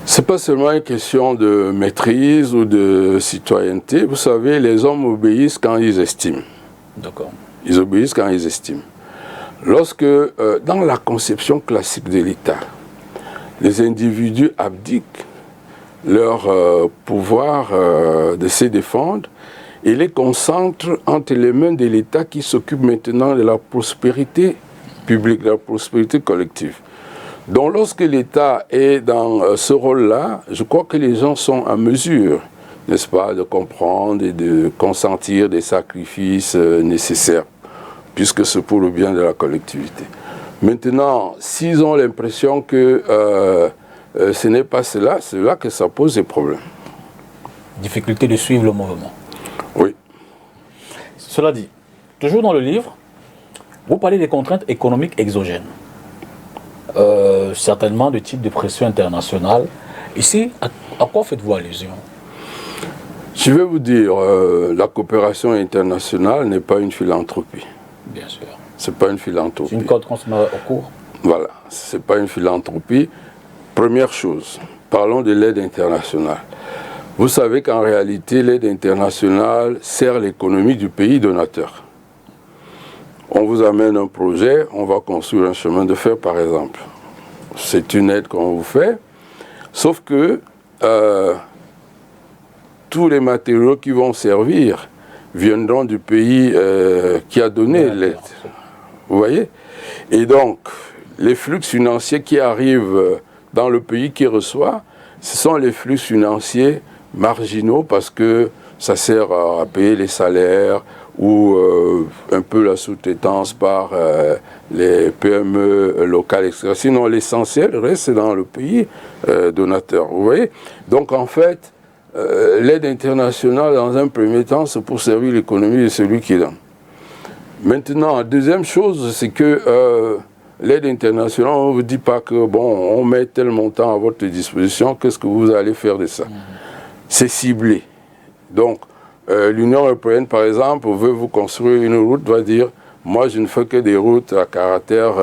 Ce n'est pas seulement une question de maîtrise ou de citoyenneté. Vous savez, les hommes obéissent quand ils estiment. D'accord. Ils obéissent quand ils estiment. Lorsque, dans la conception classique de l'État, les individus abdiquent leur pouvoir de se défendre et les concentrent entre les mains de l'État qui s'occupe maintenant de la prospérité publique, de la prospérité collective. Donc lorsque l'État est dans ce rôle-là, je crois que les gens sont en mesure, n'est-ce pas, de comprendre et de consentir des sacrifices nécessaires, puisque c'est pour le bien de la collectivité. Maintenant, s'ils ont l'impression que ce n'est pas cela, c'est là que ça pose des problèmes. Difficulté de suivre le mouvement. Oui. Cela dit, toujours dans le livre, vous parlez des contraintes économiques exogènes. Certainement de type de pression internationale. Ici, à quoi faites-vous allusion? Je vais vous dire, la coopération internationale n'est pas une philanthropie. Bien sûr. C'est pas une philanthropie. C'est une corde qu'on se met au cours. Voilà, c'est pas une philanthropie. Première chose, parlons de l'aide internationale. Vous savez qu'en réalité, l'aide internationale sert l'économie du pays donateur. On vous amène un projet, on va construire un chemin de fer par exemple. C'est une aide qu'on vous fait, sauf que tous les matériaux qui vont servir viendront du pays qui a donné l'aide. Vous voyez? Et donc, les flux financiers qui arrivent dans le pays qui reçoit, ce sont les flux financiers marginaux parce que ça sert à payer les salaires, ou un peu la sous-traitance par les PME locales, etc. Sinon, l'essentiel reste dans le pays donateur. Vous voyez? Donc, en fait, l'aide internationale, dans un premier temps, c'est pour servir l'économie de celui qui donne. Maintenant, deuxième chose, c'est que l'aide internationale, on ne vous dit pas que, bon, on met tel montant à votre disposition, qu'est-ce que vous allez faire de ça? C'est ciblé. Donc, l'Union européenne, par exemple, veut vous construire une route, va dire, moi, je ne fais que des routes à caractère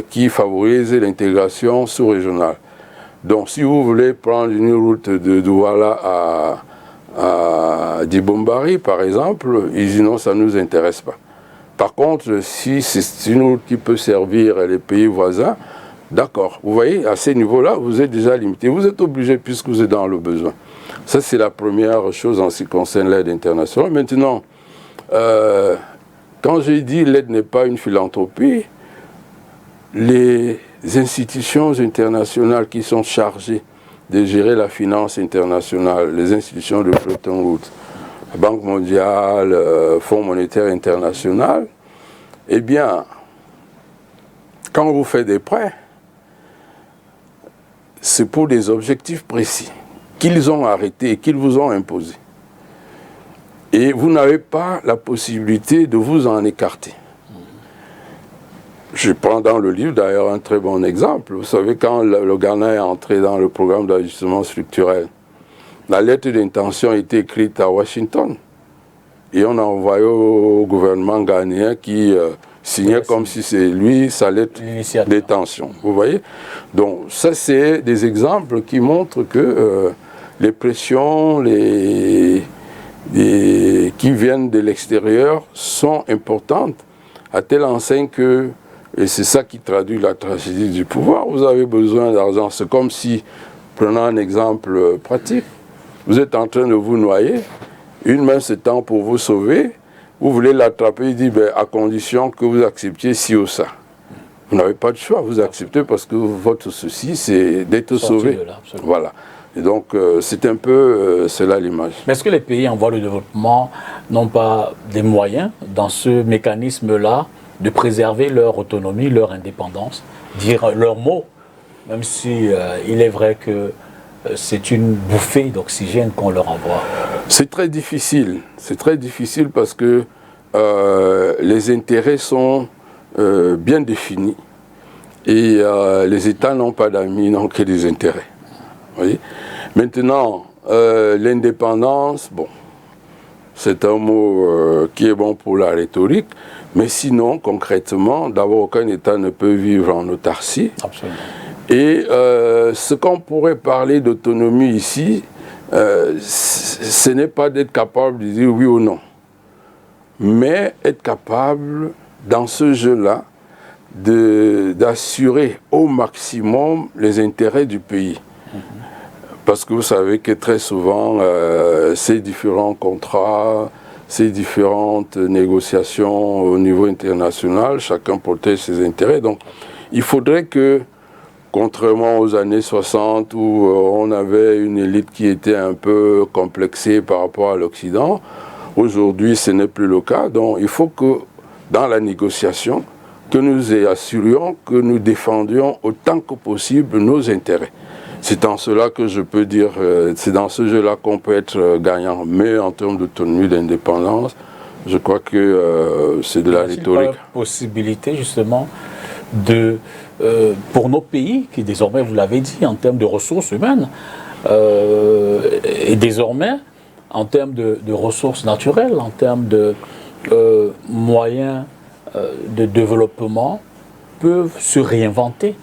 qui favorisent l'intégration sous-régionale. Donc, si vous voulez prendre une route de Douala à Dibombari, par exemple, ils disent non, ça ne nous intéresse pas. Par contre, si c'est une route qui peut servir les pays voisins, d'accord. Vous voyez, à ce niveau-là, vous êtes déjà limité. Vous êtes obligé puisque vous êtes dans le besoin. Ça, c'est la première chose en ce qui concerne l'aide internationale. Maintenant, quand j'ai dit l'aide n'est pas une philanthropie, les institutions internationales qui sont chargées de gérer la finance internationale, les institutions de Bretton Woods, la Banque mondiale, Fonds monétaire international, eh bien, quand vous faites des prêts, c'est pour des objectifs précis qu'ils ont arrêtés et qu'ils vous ont imposés. Et vous n'avez pas la possibilité de vous en écarter. Je prends dans le livre d'ailleurs un très bon exemple. Vous savez, quand le Ghana est entré dans le programme d'ajustement structurel, la lettre d'intention a été écrite à Washington. Et on a envoyé au gouvernement ghanéen qui signait comme si c'est lui sa lettre d'intention. Vous voyez? Donc ça, c'est des exemples qui montrent que les pressions qui viennent de l'extérieur sont importantes, à telle enseigne que, et c'est ça qui traduit la tragédie du pouvoir, vous avez besoin d'argent. C'est comme si, prenons un exemple pratique, vous êtes en train de vous noyer, une main s'étend pour vous sauver, vous voulez l'attraper, il dit, ben, à condition que vous acceptiez ci ou ça. Vous n'avez pas de choix, vous acceptez parce que votre souci, c'est d'être sauvé. Voilà. Et donc, c'est un peu, c'est là l'image. Mais est-ce que les pays en voie de développement n'ont pas des moyens, dans ce mécanisme-là, de préserver leur autonomie, leur indépendance, dire leur mot, même si il est vrai que c'est une bouffée d'oxygène qu'on leur envoie? C'est très difficile parce que les intérêts sont bien définis et les États n'ont pas d'amis, n'ont que des intérêts. Oui. Maintenant, l'indépendance, bon, c'est un mot qui est bon pour la rhétorique, mais sinon, concrètement, d'abord, aucun État ne peut vivre en autarcie. Absolument. Et ce qu'on pourrait parler d'autonomie ici, ce n'est pas d'être capable de dire oui ou non, mais être capable, dans ce jeu-là, d'assurer au maximum les intérêts du pays. Parce que vous savez que très souvent, ces différents contrats, ces différentes négociations au niveau international, chacun protège ses intérêts. Donc, il faudrait que, contrairement aux années 60 où on avait une élite qui était un peu complexée par rapport à l'Occident, aujourd'hui ce n'est plus le cas. Donc il faut que dans la négociation, que nous assurions que nous défendions autant que possible nos intérêts. C'est en cela que je peux dire, c'est dans ce jeu-là qu'on peut être gagnant. Mais en termes d'autonomie, d'indépendance, je crois que c'est de la rhétorique. Pas la possibilité justement de, pour nos pays, qui désormais, vous l'avez dit, en termes de ressources humaines, et désormais, en termes de ressources naturelles, en termes de moyens de développement, peuvent se réinventer.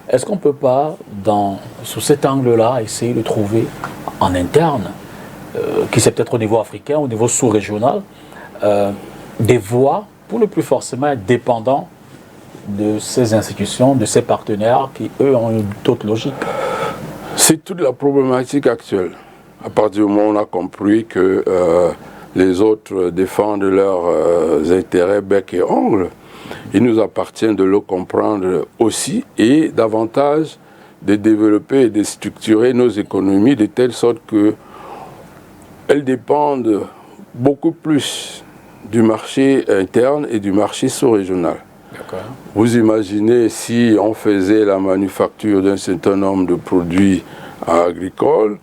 Est-ce qu'on ne peut pas, sous cet angle-là, essayer de trouver en interne, qui c'est peut-être au niveau africain, au niveau sous-régional, des voies pour ne plus forcément être dépendants de ces institutions, de ces partenaires qui, eux, ont une autre logique? C'est toute la problématique actuelle. À partir du moment où on a compris que les autres défendent leurs intérêts bec et ongles, il nous appartient de le comprendre aussi et davantage de développer et de structurer nos économies de telle sorte qu'elles dépendent beaucoup plus du marché interne et du marché sous-régional. Vous imaginez si on faisait la manufacture d'un certain nombre de produits agricoles,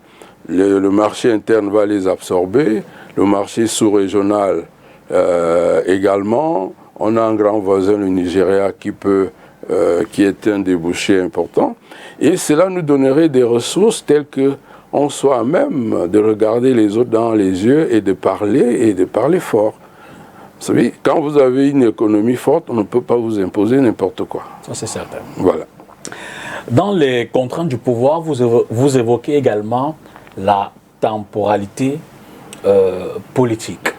le marché interne va les absorber, le marché sous-régional Également, on a un grand voisin, le Nigeria, qui est un débouché important. Et cela nous donnerait des ressources telles que on soit à même de regarder les autres dans les yeux et de parler fort. Vous savez, quand vous avez une économie forte, on ne peut pas vous imposer n'importe quoi. Ça, c'est certain. Voilà. Dans les contraintes du pouvoir, vous évoquez également la temporalité politique.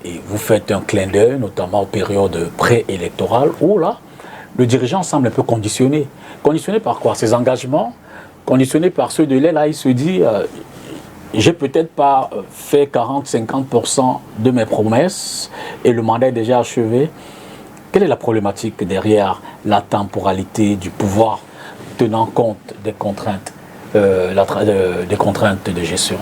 Et vous faites un clin d'œil, notamment aux périodes préélectorales, où là, le dirigeant semble un peu conditionné. Conditionné par quoi? Ses engagements, conditionné par ceux de l'aile. Là, il se dit, j'ai peut-être pas fait 40-50% de mes promesses et le mandat est déjà achevé. Quelle est la problématique derrière la temporalité du pouvoir tenant compte des contraintes, des contraintes de gestion?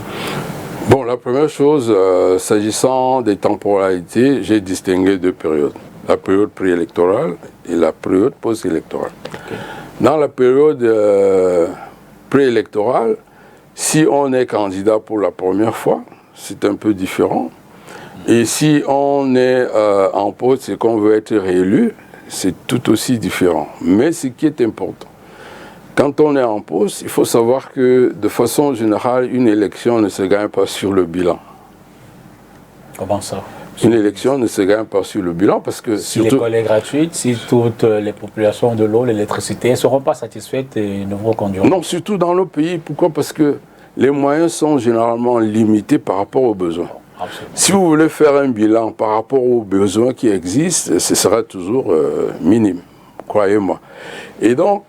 Bon, la première chose, s'agissant des temporalités, j'ai distingué deux périodes. La période préélectorale et la période post-électorale. Okay. Dans la période préélectorale, si on est candidat pour la première fois, c'est un peu différent. Et si on est en poste et qu'on veut être réélu, c'est tout aussi différent. Mais ce qui est important, quand on est en poste, il faut savoir que de façon générale, une élection ne se gagne pas sur le bilan. Comment ça? Une élection ne se gagne pas sur le bilan parce que si l'école est gratuite, si toutes les populations de l'eau, l'électricité ne seront pas satisfaites et ne vous conduiront. Non, surtout dans nos pays. Pourquoi? Parce que les moyens sont généralement limités par rapport aux besoins. Absolument. Si vous voulez faire un bilan par rapport aux besoins qui existent, ce sera toujours minime, croyez-moi. Et donc,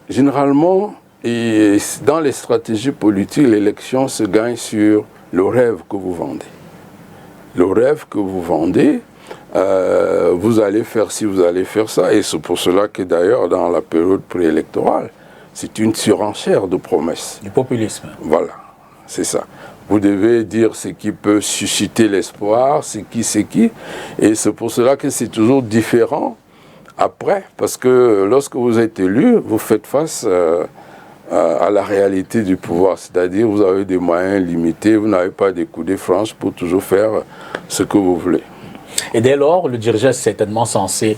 généralement, et dans les stratégies politiques, l'élection se gagne sur le rêve que vous vendez. Le rêve que vous vendez, vous allez faire ci, vous allez faire ça. Et c'est pour cela que d'ailleurs, dans la période préélectorale, c'est une surenchère de promesses. Du populisme. Voilà, c'est ça. Vous devez dire ce qui peut susciter l'espoir, c'est qui. Et c'est pour cela que c'est toujours différent après, parce que lorsque vous êtes élu, vous faites face à la réalité du pouvoir. C'est-à-dire vous avez des moyens limités, vous n'avez pas des coudées franches pour toujours faire ce que vous voulez. Et dès lors, le dirigeant est certainement censé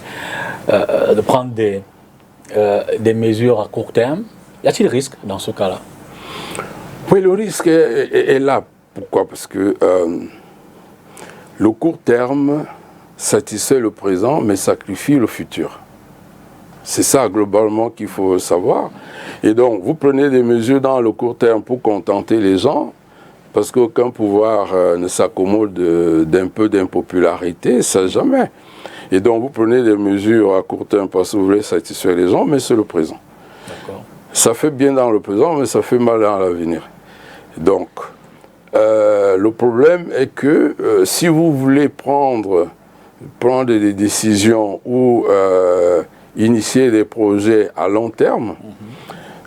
de prendre des mesures à court terme. Y a-t-il risque dans ce cas-là? Oui, le risque est là. Pourquoi? Parce que le court terme satisfait le présent, mais sacrifie le futur. C'est ça, globalement, qu'il faut savoir. Et donc, vous prenez des mesures dans le court terme pour contenter les gens, parce qu'aucun pouvoir ne s'accommode d'un peu d'impopularité, ça jamais. Et donc, vous prenez des mesures à court terme parce que vous voulez satisfaire les gens, mais c'est le présent. Ça fait bien dans le présent, mais ça fait mal dans l'avenir. Donc, le problème est que si vous voulez prendre des décisions ou initier des projets à long terme,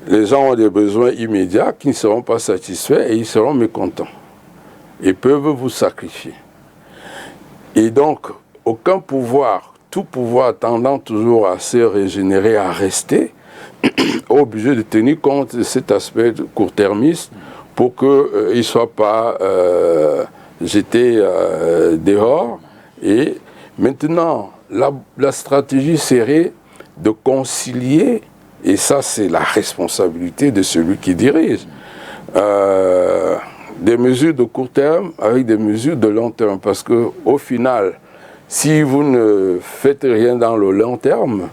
les gens ont des besoins immédiats qui ne seront pas satisfaits et ils seront mécontents. Ils peuvent vous sacrifier. Et donc, aucun pouvoir, tout pouvoir tendant toujours à se régénérer, à rester, est obligé de tenir compte de cet aspect court-termiste pour qu'il ne soit pas jeté dehors. Et maintenant, la stratégie serait de concilier, et ça c'est la responsabilité de celui qui dirige, des mesures de court terme avec des mesures de long terme. Parce qu'au final, si vous ne faites rien dans le long terme,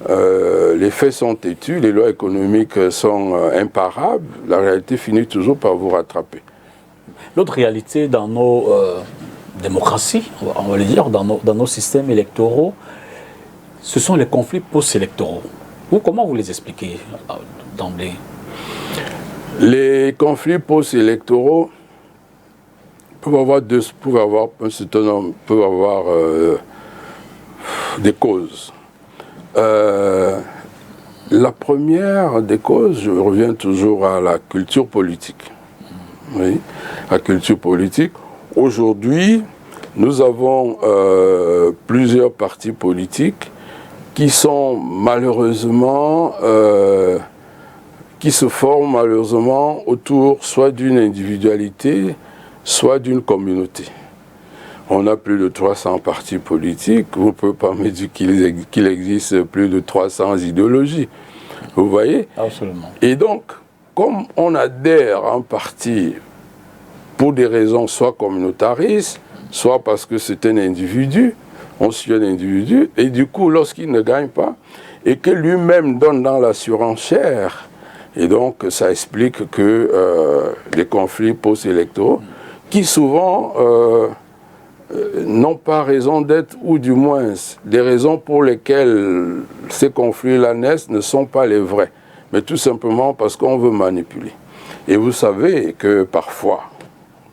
les faits sont têtus, les lois économiques sont imparables, la réalité finit toujours par vous rattraper. L'autre réalité dans nos démocraties, on va le dire, dans nos systèmes électoraux, ce sont les conflits post-électoraux. Comment vous les expliquez d'emblée? Les conflits post-électoraux peuvent avoir des causes. La première des causes, je reviens toujours à la culture politique. Oui, la culture politique. Aujourd'hui, nous avons plusieurs partis politiques qui sont malheureusement, qui se forment malheureusement autour soit d'une individualité, soit d'une communauté. On a plus de 300 partis politiques. Vous ne pouvez pas me dire qu'il existe plus de 300 idéologies. Vous voyez? Absolument. Et donc, comme on adhère à un parti pour des raisons soit communautaristes, soit parce que c'est un individu, on suit un individu, et du coup, lorsqu'il ne gagne pas, et que lui-même donne dans la surenchère, et donc ça explique que les conflits post-électoraux, qui souvent n'ont pas raison d'être, ou du moins les raisons pour lesquelles ces conflits-là naissent ne sont pas les vrais, mais tout simplement parce qu'on veut manipuler. Et vous savez que parfois,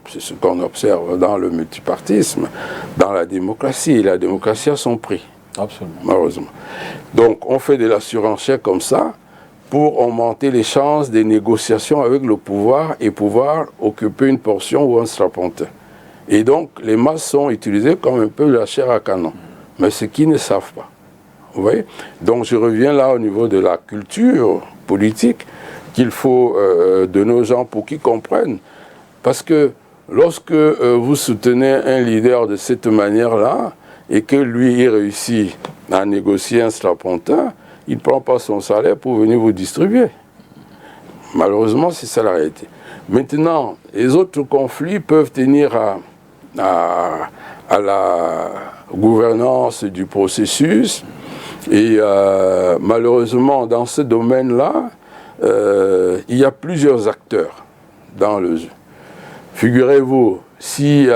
c'est ce qu'on observe dans le multipartisme, dans la démocratie a son prix. Absolument. Malheureusement. Donc on fait de la surenchère comme ça pour augmenter les chances des négociations avec le pouvoir et pouvoir occuper une portion ou un strapontin. Et donc les masses sont utilisées comme un peu la chair à canon. Mais ce qu'ils ne savent pas. Vous voyez? Donc je reviens là au niveau de la culture politique qu'il faut donner aux gens pour qu'ils comprennent. Parce que lorsque vous soutenez un leader de cette manière-là, et que lui, il réussit à négocier un strapontin, il ne prend pas son salaire pour venir vous distribuer. Malheureusement, c'est ça la réalité. Maintenant, les autres conflits peuvent tenir à la gouvernance du processus. Et malheureusement, dans ce domaine-là, il y a plusieurs acteurs dans le jeu. Figurez-vous, si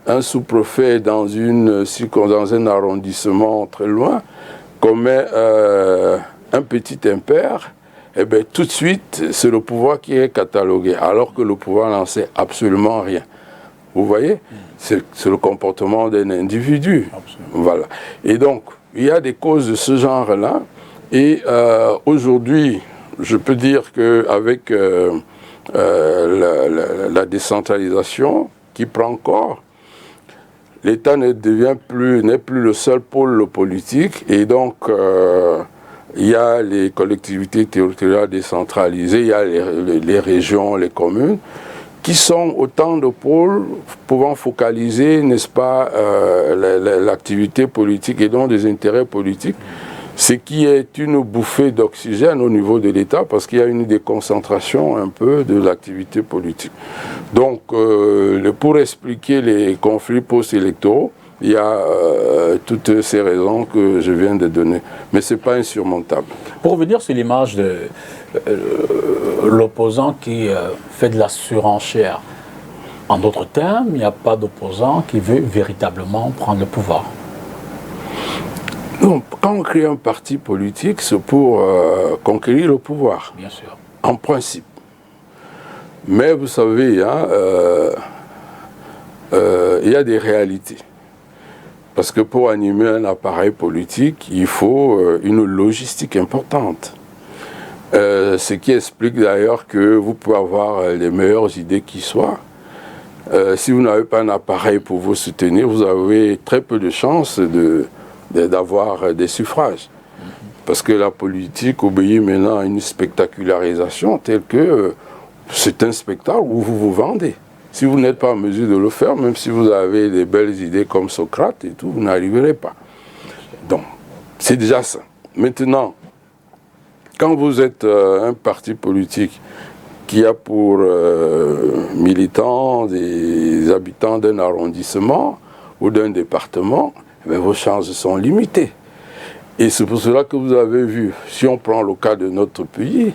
un sous-préfet dans un arrondissement très loin commet un petit impair, eh bien, tout de suite, c'est le pouvoir qui est catalogué, alors que le pouvoir n'en sait absolument rien. Vous voyez? C'est le comportement d'un individu. Absolument. Voilà. Et donc, il y a des causes de ce genre-là. Et aujourd'hui, je peux dire qu'avec la décentralisation qui prend corps, l'État n'est plus le seul pôle politique, et donc il y a les collectivités territoriales décentralisées, il y a les régions, les communes, qui sont autant de pôles pouvant focaliser, n'est-ce pas, l'activité politique et donc des intérêts politiques, ce qui est une bouffée d'oxygène au niveau de l'État parce qu'il y a une déconcentration un peu de l'activité politique. Donc, pour expliquer les conflits post-électoraux, il y a toutes ces raisons que je viens de donner. Mais ce n'est pas insurmontable. Pour revenir sur l'image de l'opposant qui fait de la surenchère, en d'autres termes, il n'y a pas d'opposant qui veut véritablement prendre le pouvoir. Non, quand on crée un parti politique, c'est pour conquérir le pouvoir. Bien sûr. En principe. Mais vous savez, hein, il y a des réalités. Parce que pour animer un appareil politique, il faut une logistique importante. Ce qui explique d'ailleurs que vous pouvez avoir les meilleures idées qui soient. Si vous n'avez pas un appareil pour vous soutenir, vous avez très peu de chances d'avoir des suffrages. Parce que la politique obéit maintenant à une spectacularisation telle que c'est un spectacle où vous vous vendez. Si vous n'êtes pas en mesure de le faire, même si vous avez des belles idées comme Socrate et tout, vous n'arriverez pas. Donc, c'est déjà ça. Maintenant, quand vous êtes un parti politique qui a pour militants des habitants d'un arrondissement ou d'un département, mais vos chances sont limitées. Et c'est pour cela que vous avez vu, si on prend le cas de notre pays,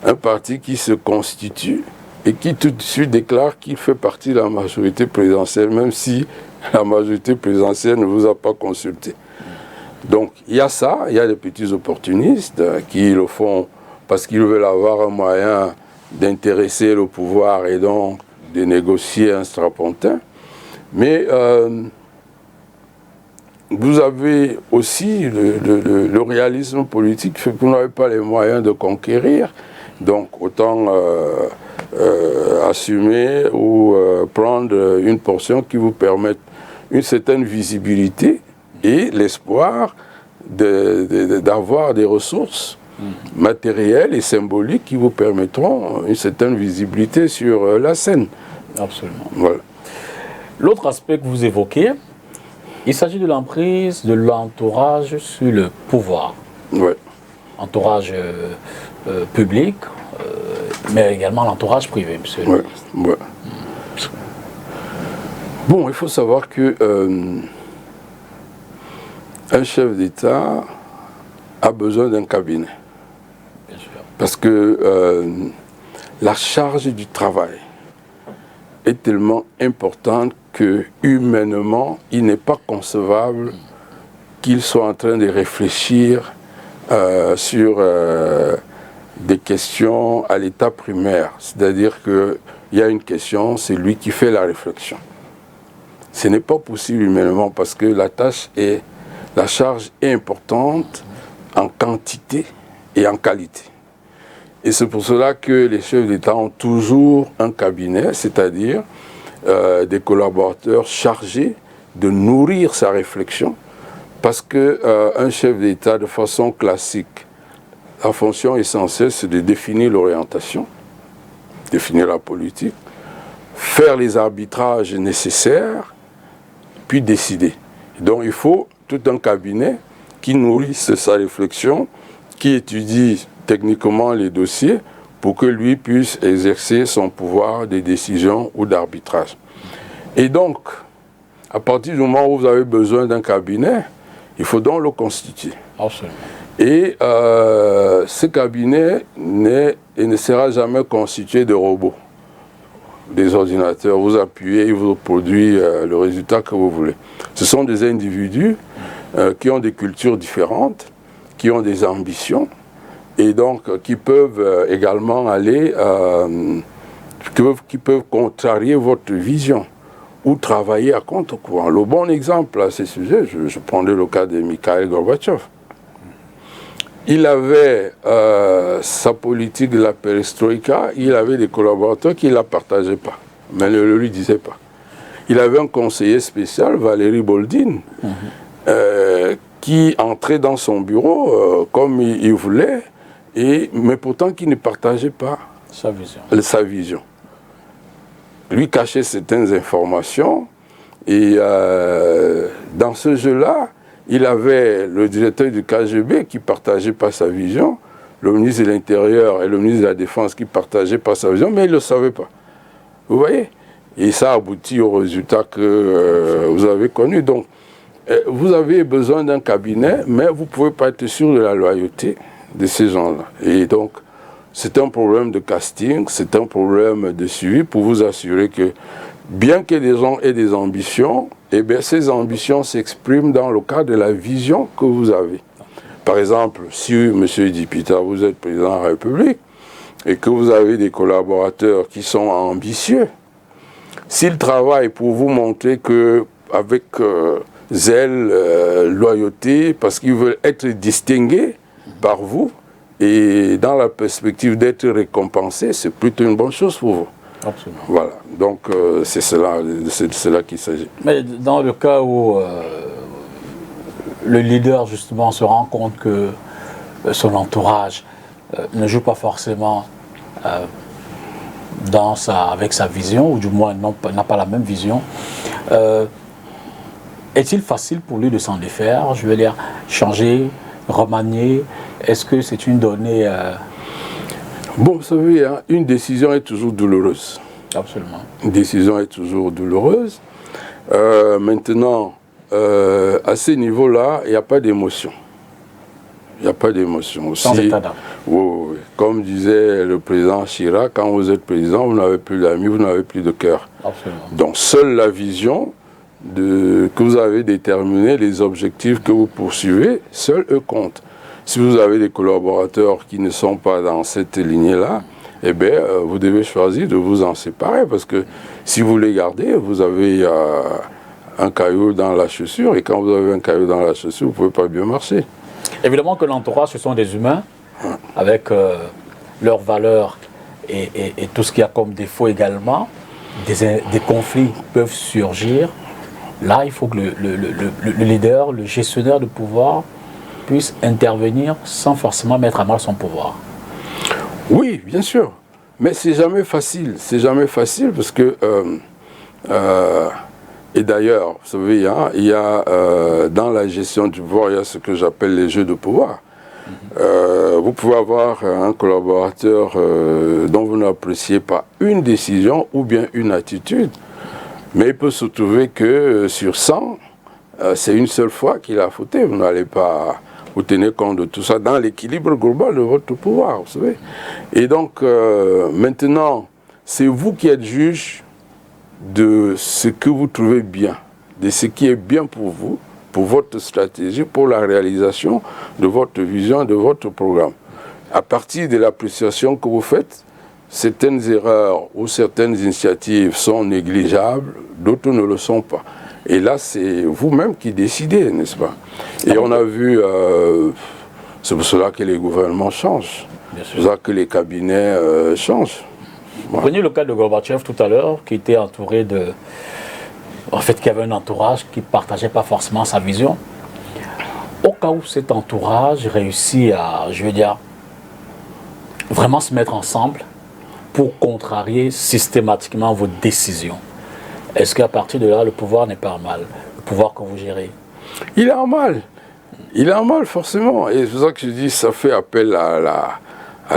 un parti qui se constitue et qui tout de suite déclare qu'il fait partie de la majorité présidentielle, même si la majorité présidentielle ne vous a pas consulté. Donc il y a ça, il y a des petits opportunistes qui le font parce qu'ils veulent avoir un moyen d'intéresser le pouvoir et donc de négocier un strapontin. Mais vous avez aussi le réalisme politique fait que vous n'avez pas les moyens de conquérir, donc autant assumer ou prendre une portion qui vous permette une certaine visibilité et l'espoir d'avoir des ressources matérielles et symboliques qui vous permettront une certaine visibilité sur la scène. Absolument. Voilà. L'autre aspect que vous évoquez, il s'agit de l'emprise de l'entourage sur le pouvoir. Ouais. Entourage public, mais également l'entourage privé, monsieur. Ouais, ouais. Bon, il faut savoir que un chef d'État a besoin d'un cabinet. Bien sûr. Parce que la charge du travail est tellement importante que humainement, il n'est pas concevable qu'il soit en train de réfléchir sur des questions à l'état primaire. C'est-à-dire qu'il y a une question, c'est lui qui fait la réflexion. Ce n'est pas possible humainement parce que la charge est importante en quantité et en qualité. Et c'est pour cela que les chefs d'État ont toujours un cabinet, c'est-à-dire des collaborateurs chargés de nourrir sa réflexion, parce qu'un chef d'État, de façon classique, la fonction essentielle, c'est de définir l'orientation, définir la politique, faire les arbitrages nécessaires, puis décider. Donc il faut tout un cabinet qui nourrisse sa réflexion, qui étudie techniquement les dossiers pour que lui puisse exercer son pouvoir de décision ou d'arbitrage. Et donc, à partir du moment où vous avez besoin d'un cabinet, il faut donc le constituer. Absolument. Et ce cabinet ne sera jamais constitué de robots, des ordinateurs. Vous appuyez, il vous produit le résultat que vous voulez. Ce sont des individus qui ont des cultures différentes, qui ont des ambitions, et donc qui peuvent également aller, qui peuvent contrarier votre vision ou travailler à contre-courant. Le bon exemple à ce sujet, je prendrai le cas de Mikhail Gorbatchev. Il avait sa politique de la perestroïka, il avait des collaborateurs qui ne la partageaient pas, mais ne le lui disaient pas. Il avait un conseiller spécial, Valéry Boldine, qui entrait dans son bureau comme il voulait, mais pourtant qui ne partageait pas sa vision. Lui cachait certaines informations, et dans ce jeu-là, il avait le directeur du KGB qui ne partageait pas sa vision, le ministre de l'Intérieur et le ministre de la Défense qui ne partageaient pas sa vision, mais il ne le savait pas. Vous voyez? Et ça aboutit au résultat que vous avez connu. Donc, vous avez besoin d'un cabinet, mais vous ne pouvez pas être sûr de la loyauté de ces gens-là. Et donc, c'est un problème de casting, c'est un problème de suivi pour vous assurer que, bien que les gens aient des ambitions, eh bien, ces ambitions s'expriment dans le cadre de la vision que vous avez. Par exemple, si, M. Dipita, vous êtes président de la République et que vous avez des collaborateurs qui sont ambitieux, s'ils travaillent pour vous montrer qu'avec zèle, loyauté, parce qu'ils veulent être distingués par vous et dans la perspective d'être récompensés, c'est plutôt une bonne chose pour vous. Absolument. Voilà, donc c'est de cela qu'il s'agit. Mais dans le cas où le leader justement se rend compte que son entourage ne joue pas forcément avec sa vision, ou du moins n'a pas la même vision, est-il facile pour lui de s'en défaire? Je veux dire, changer, remanier, est-ce que c'est une donnée... Bon, vous savez, hein, une décision est toujours douloureuse. Absolument. Une décision est toujours douloureuse. Maintenant, à ce niveau-là, il n'y a pas d'émotion. Il n'y a pas d'émotion aussi. Sans état d'âme. Oui. Comme disait le président Chirac, quand vous êtes président, vous n'avez plus d'amis, vous n'avez plus de cœur. Absolument. Donc, seule la vision que vous avez déterminée, les objectifs que vous poursuivez, seuls eux comptent. Si vous avez des collaborateurs qui ne sont pas dans cette lignée-là, eh bien, vous devez choisir de vous en séparer, parce que si vous les gardez, vous avez un caillou dans la chaussure, et quand vous avez un caillou dans la chaussure, vous ne pouvez pas bien marcher. Évidemment que l'entourage, ce sont des humains, avec leurs valeurs et tout ce qu'il y a comme défaut également. Des conflits peuvent surgir. Là, il faut que le leader, le gestionnaire de pouvoir, puisse intervenir sans forcément mettre à mal son pouvoir. Oui, bien sûr. Mais c'est jamais facile. C'est jamais facile parce que Et d'ailleurs, vous savez, hein, il y a dans la gestion du pouvoir, il y a ce que j'appelle les jeux de pouvoir. Vous pouvez avoir un collaborateur dont vous n'appréciez pas une décision ou bien une attitude, mais il peut se trouver que sur 100, c'est une seule fois qu'il a fauté. Vous n'allez pas vous tenir compte de tout ça dans l'équilibre global de votre pouvoir, vous savez. Et donc, maintenant, c'est vous qui êtes juge de ce que vous trouvez bien, de ce qui est bien pour vous, pour votre stratégie, pour la réalisation de votre vision, de votre programme. À partir de l'appréciation que vous faites, certaines erreurs ou certaines initiatives sont négligeables, d'autres ne le sont pas. Et là, c'est vous-même qui décidez, n'est-ce pas? Et on a vu, c'est pour cela que les gouvernements changent, c'est pour cela que les cabinets changent. Vous prenez le cas de Gorbatchev tout à l'heure, qui était entouré de... En fait, qui avait un entourage qui ne partageait pas forcément sa vision. Au cas où cet entourage réussit à, je veux dire, vraiment se mettre ensemble pour contrarier systématiquement vos décisions, est-ce qu'à partir de là, le pouvoir n'est pas en mal, le pouvoir que vous gérez? Il est en mal. Il est en mal, forcément. Et c'est pour ça que je dis, ça fait appel à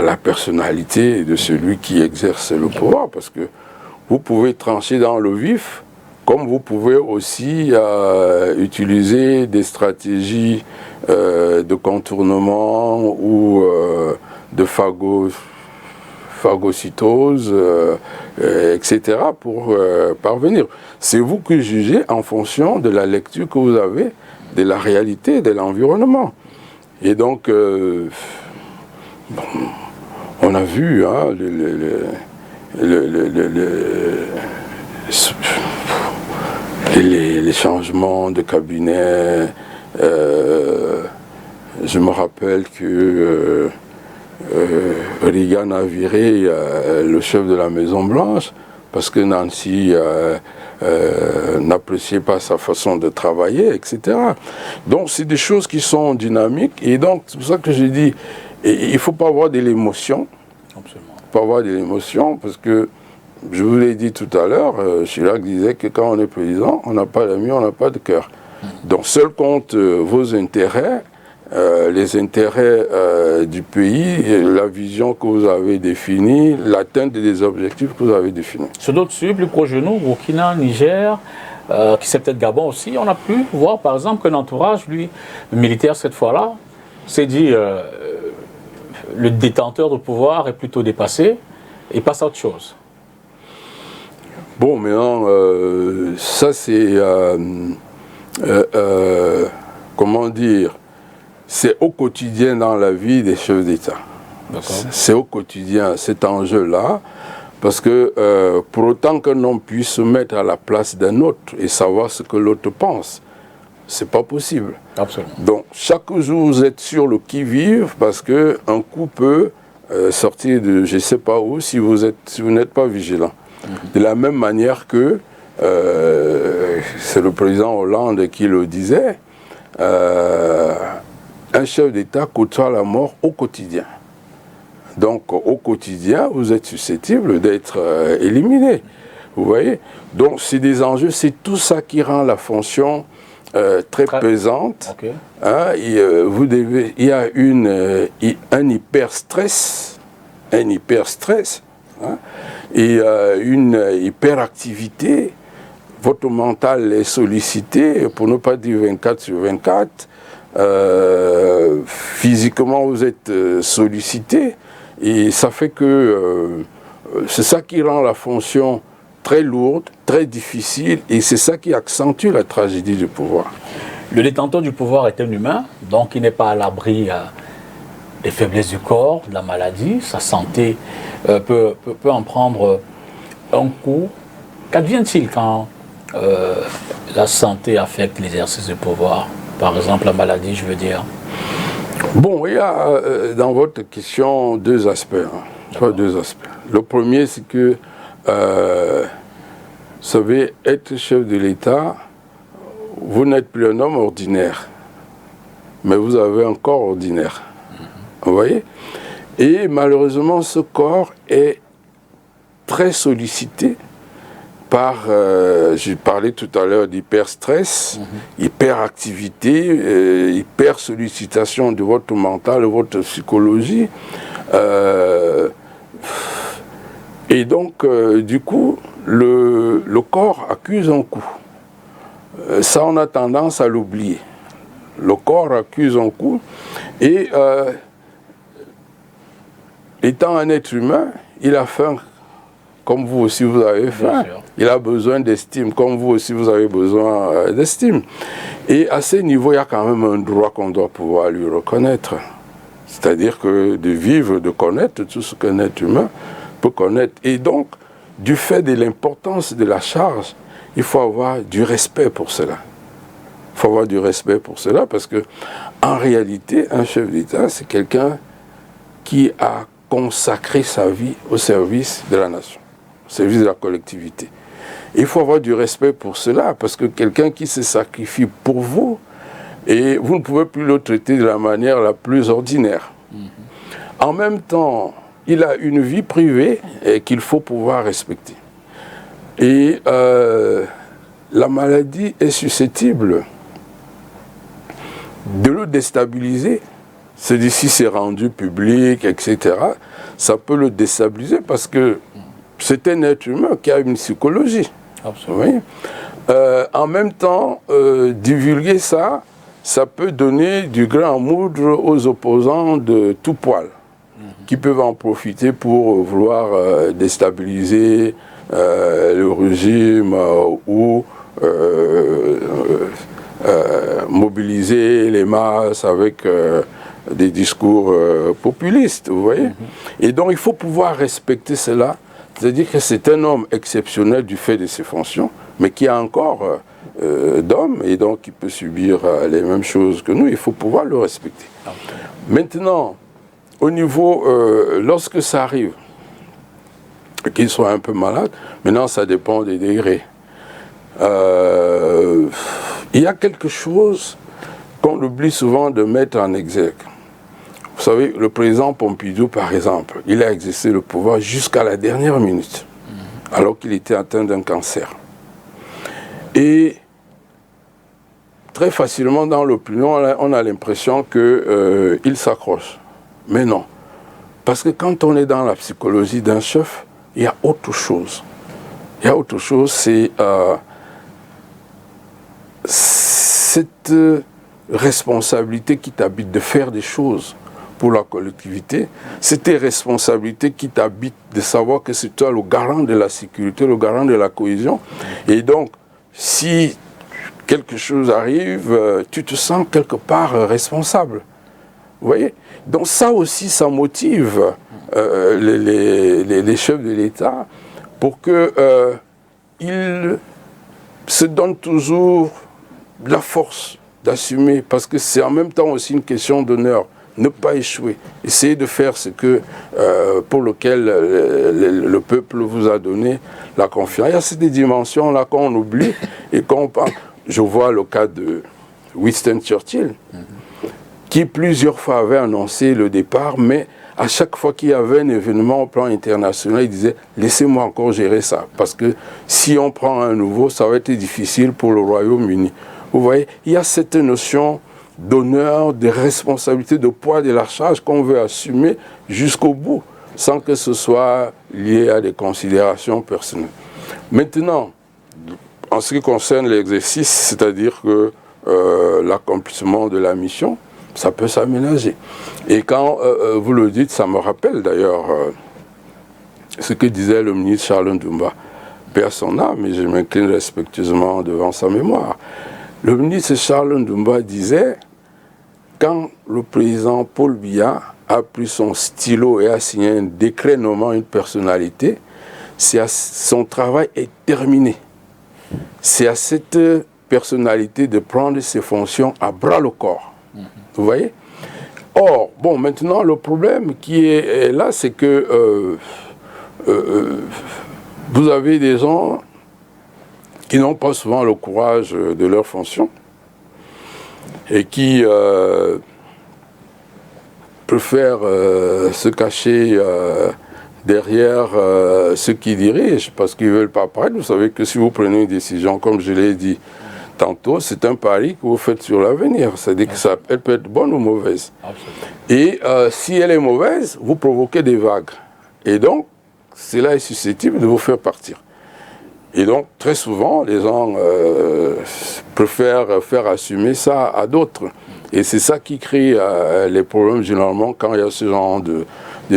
la personnalité de celui qui exerce le pouvoir, parce que vous pouvez trancher dans le vif, comme vous pouvez aussi utiliser des stratégies de contournement ou de phagocytose, etc. pour parvenir. C'est vous qui jugez en fonction de la lecture que vous avez de la réalité, de l'environnement. Et donc, bon, on a vu hein, les changements de cabinet. Je me rappelle que Reagan a viré le chef de la Maison Blanche parce que Nancy n'appréciait pas sa façon de travailler, etc. Donc c'est des choses qui sont dynamiques et donc c'est pour ça que je dis il ne faut pas avoir de l'émotion. Absolument. Il ne faut pas avoir de l'émotion parce que je vous l'ai dit tout à l'heure, Chirac disait que quand on est président, on n'a pas d'amis, on n'a pas de cœur. Donc seul compte vos intérêts, les intérêts du pays, la vision que vous avez définie, l'atteinte des objectifs que vous avez définis. Sur d'autres sujets plus proches de nous, Burkina, Niger, qui c'est peut-être Gabon aussi, on a pu voir par exemple qu'un entourage, lui, militaire cette fois-là, s'est dit le détenteur de pouvoir est plutôt dépassé et passe à autre chose. Bon, maintenant, ça c'est, comment dire, c'est au quotidien dans la vie des chefs d'État. C'est au quotidien cet enjeu-là, parce que pour autant qu'un homme puisse se mettre à la place d'un autre et savoir ce que l'autre pense, c'est pas possible. Absolument. Donc chaque jour vous êtes sur le qui-vive parce que un coup peut sortir de je sais pas où si vous n'êtes pas vigilant. De la même manière que c'est le président Hollande qui le disait, un chef d'État côtoie la mort au quotidien. Donc au quotidien, vous êtes susceptible d'être éliminé. Vous voyez? Donc c'est des enjeux, c'est tout ça qui rend la fonction très pesante. Okay. Hein, il y a un hyper-stress, hein, et une hyperactivité. Votre mental est sollicité, pour ne pas dire 24 sur 24. Physiquement, vous êtes sollicité. Et ça fait que c'est ça qui rend la fonction très lourde, très difficile, et c'est ça qui accentue la tragédie du pouvoir. Le détenteur du pouvoir est un humain, donc il n'est pas à l'abri des faiblesses du corps, de la maladie. Sa santé peut en prendre un coup. Qu'advient-il quand la santé affecte l'exercice du pouvoir? Par exemple, la maladie, je veux dire. Bon, il y a dans votre question deux aspects. Deux aspects. Le premier, c'est que, vous savez, être chef de l'État, vous n'êtes plus un homme ordinaire, mais vous avez un corps ordinaire. Vous voyez? Et malheureusement, ce corps est très sollicité j'ai parlé tout à l'heure d'hyperstress, hyperactivité, hypersollicitation de votre mental, de votre psychologie. Et donc, du coup, le corps accuse un coup. Ça, on a tendance à l'oublier. Le corps accuse un coup. Et étant un être humain, il a faim, comme vous aussi vous avez faim. Il a besoin d'estime, comme vous aussi vous avez besoin d'estime. Et à ce niveau, il y a quand même un droit qu'on doit pouvoir lui reconnaître. C'est-à-dire que de vivre, de connaître tout ce qu'un être humain peut connaître. Et donc, du fait de l'importance de la charge, il faut avoir du respect pour cela. Il faut avoir du respect pour cela parce que, en réalité, un chef d'État, c'est quelqu'un qui a consacré sa vie au service de la nation, au service de la collectivité. Il faut avoir du respect pour cela parce que quelqu'un qui se sacrifie pour vous, et vous ne pouvez plus le traiter de la manière la plus ordinaire. En même temps, il a une vie privée qu'il faut pouvoir respecter. Et la maladie est susceptible de le déstabiliser. C'est-à-dire, si c'est rendu public, etc., ça peut le déstabiliser parce que c'est un être humain qui a une psychologie. Absolument. Oui. En même temps, divulguer ça, ça peut donner du grain à moudre aux opposants de tout poil, qui peuvent en profiter pour vouloir déstabiliser le régime ou mobiliser les masses avec des discours populistes, vous voyez. Et donc il faut pouvoir respecter cela, c'est-à-dire que c'est un homme exceptionnel du fait de ses fonctions, mais qui a encore d'homme, et donc il peut subir les mêmes choses que nous, il faut pouvoir le respecter. Maintenant, au niveau, lorsque ça arrive, qu'il soit un peu malade, maintenant ça dépend des degrés. Il y a quelque chose qu'on oublie souvent de mettre en exergue. Vous savez, le président Pompidou, par exemple, il a exercé le pouvoir jusqu'à la dernière minute, alors qu'il était atteint d'un cancer. Et très facilement dans l'opinion, on a l'impression qu'il s'accroche. Mais non. Parce que quand on est dans la psychologie d'un chef, il y a autre chose. Il y a autre chose, c'est cette responsabilité qui t'habite de faire des choses pour la collectivité, c'est tes responsabilités qui t'habitent de savoir que c'est toi le garant de la sécurité, le garant de la cohésion. Et donc, si quelque chose arrive, tu te sens quelque part responsable. Vous voyez? Donc ça aussi, ça motive les chefs de l'État pour qu'ils se donnent toujours la force d'assumer, parce que c'est en même temps aussi une question d'honneur. Ne pas échouer, essayer de faire ce que pour lequel le peuple vous a donné la confiance. Il y a ces dimensions-là qu'on oublie et qu'on parle. Je vois le cas de Winston Churchill, qui plusieurs fois avait annoncé le départ, mais à chaque fois qu'il y avait un événement au plan international, il disait « laissez-moi encore gérer ça, parce que si on prend un nouveau, ça va être difficile pour le Royaume-Uni ». Vous voyez, il y a cette notion d'honneur, de responsabilité, de poids de la charge qu'on veut assumer jusqu'au bout, sans que ce soit lié à des considérations personnelles. Maintenant, en ce qui concerne l'exercice, c'est-à-dire que l'accomplissement de la mission, ça peut s'aménager. Et quand vous le dites, ça me rappelle d'ailleurs ce que disait le ministre Charles Ndoumba. Paix à son âme, mais je m'incline respectueusement devant sa mémoire. Le ministre Charles Ndoumba disait, quand le président Paul Biya a pris son stylo et a signé un décret nommant une personnalité, son travail est terminé. C'est à cette personnalité de prendre ses fonctions à bras le corps. Vous voyez? Or, bon, maintenant, le problème qui est là, c'est que vous avez des gens qui n'ont pas souvent le courage de leur fonction et qui préfèrent se cacher derrière ceux qui dirigent, parce qu'ils ne veulent pas paraître. Vous savez que si vous prenez une décision, comme je l'ai dit tantôt, c'est un pari que vous faites sur l'avenir. C'est-à-dire qu'elle peut être bonne ou mauvaise. Et si elle est mauvaise, vous provoquez des vagues. Et donc, cela est susceptible de vous faire partir. Et donc, très souvent, les gens préfèrent faire assumer ça à d'autres. Et c'est ça qui crée les problèmes, généralement, quand il y a ce genre de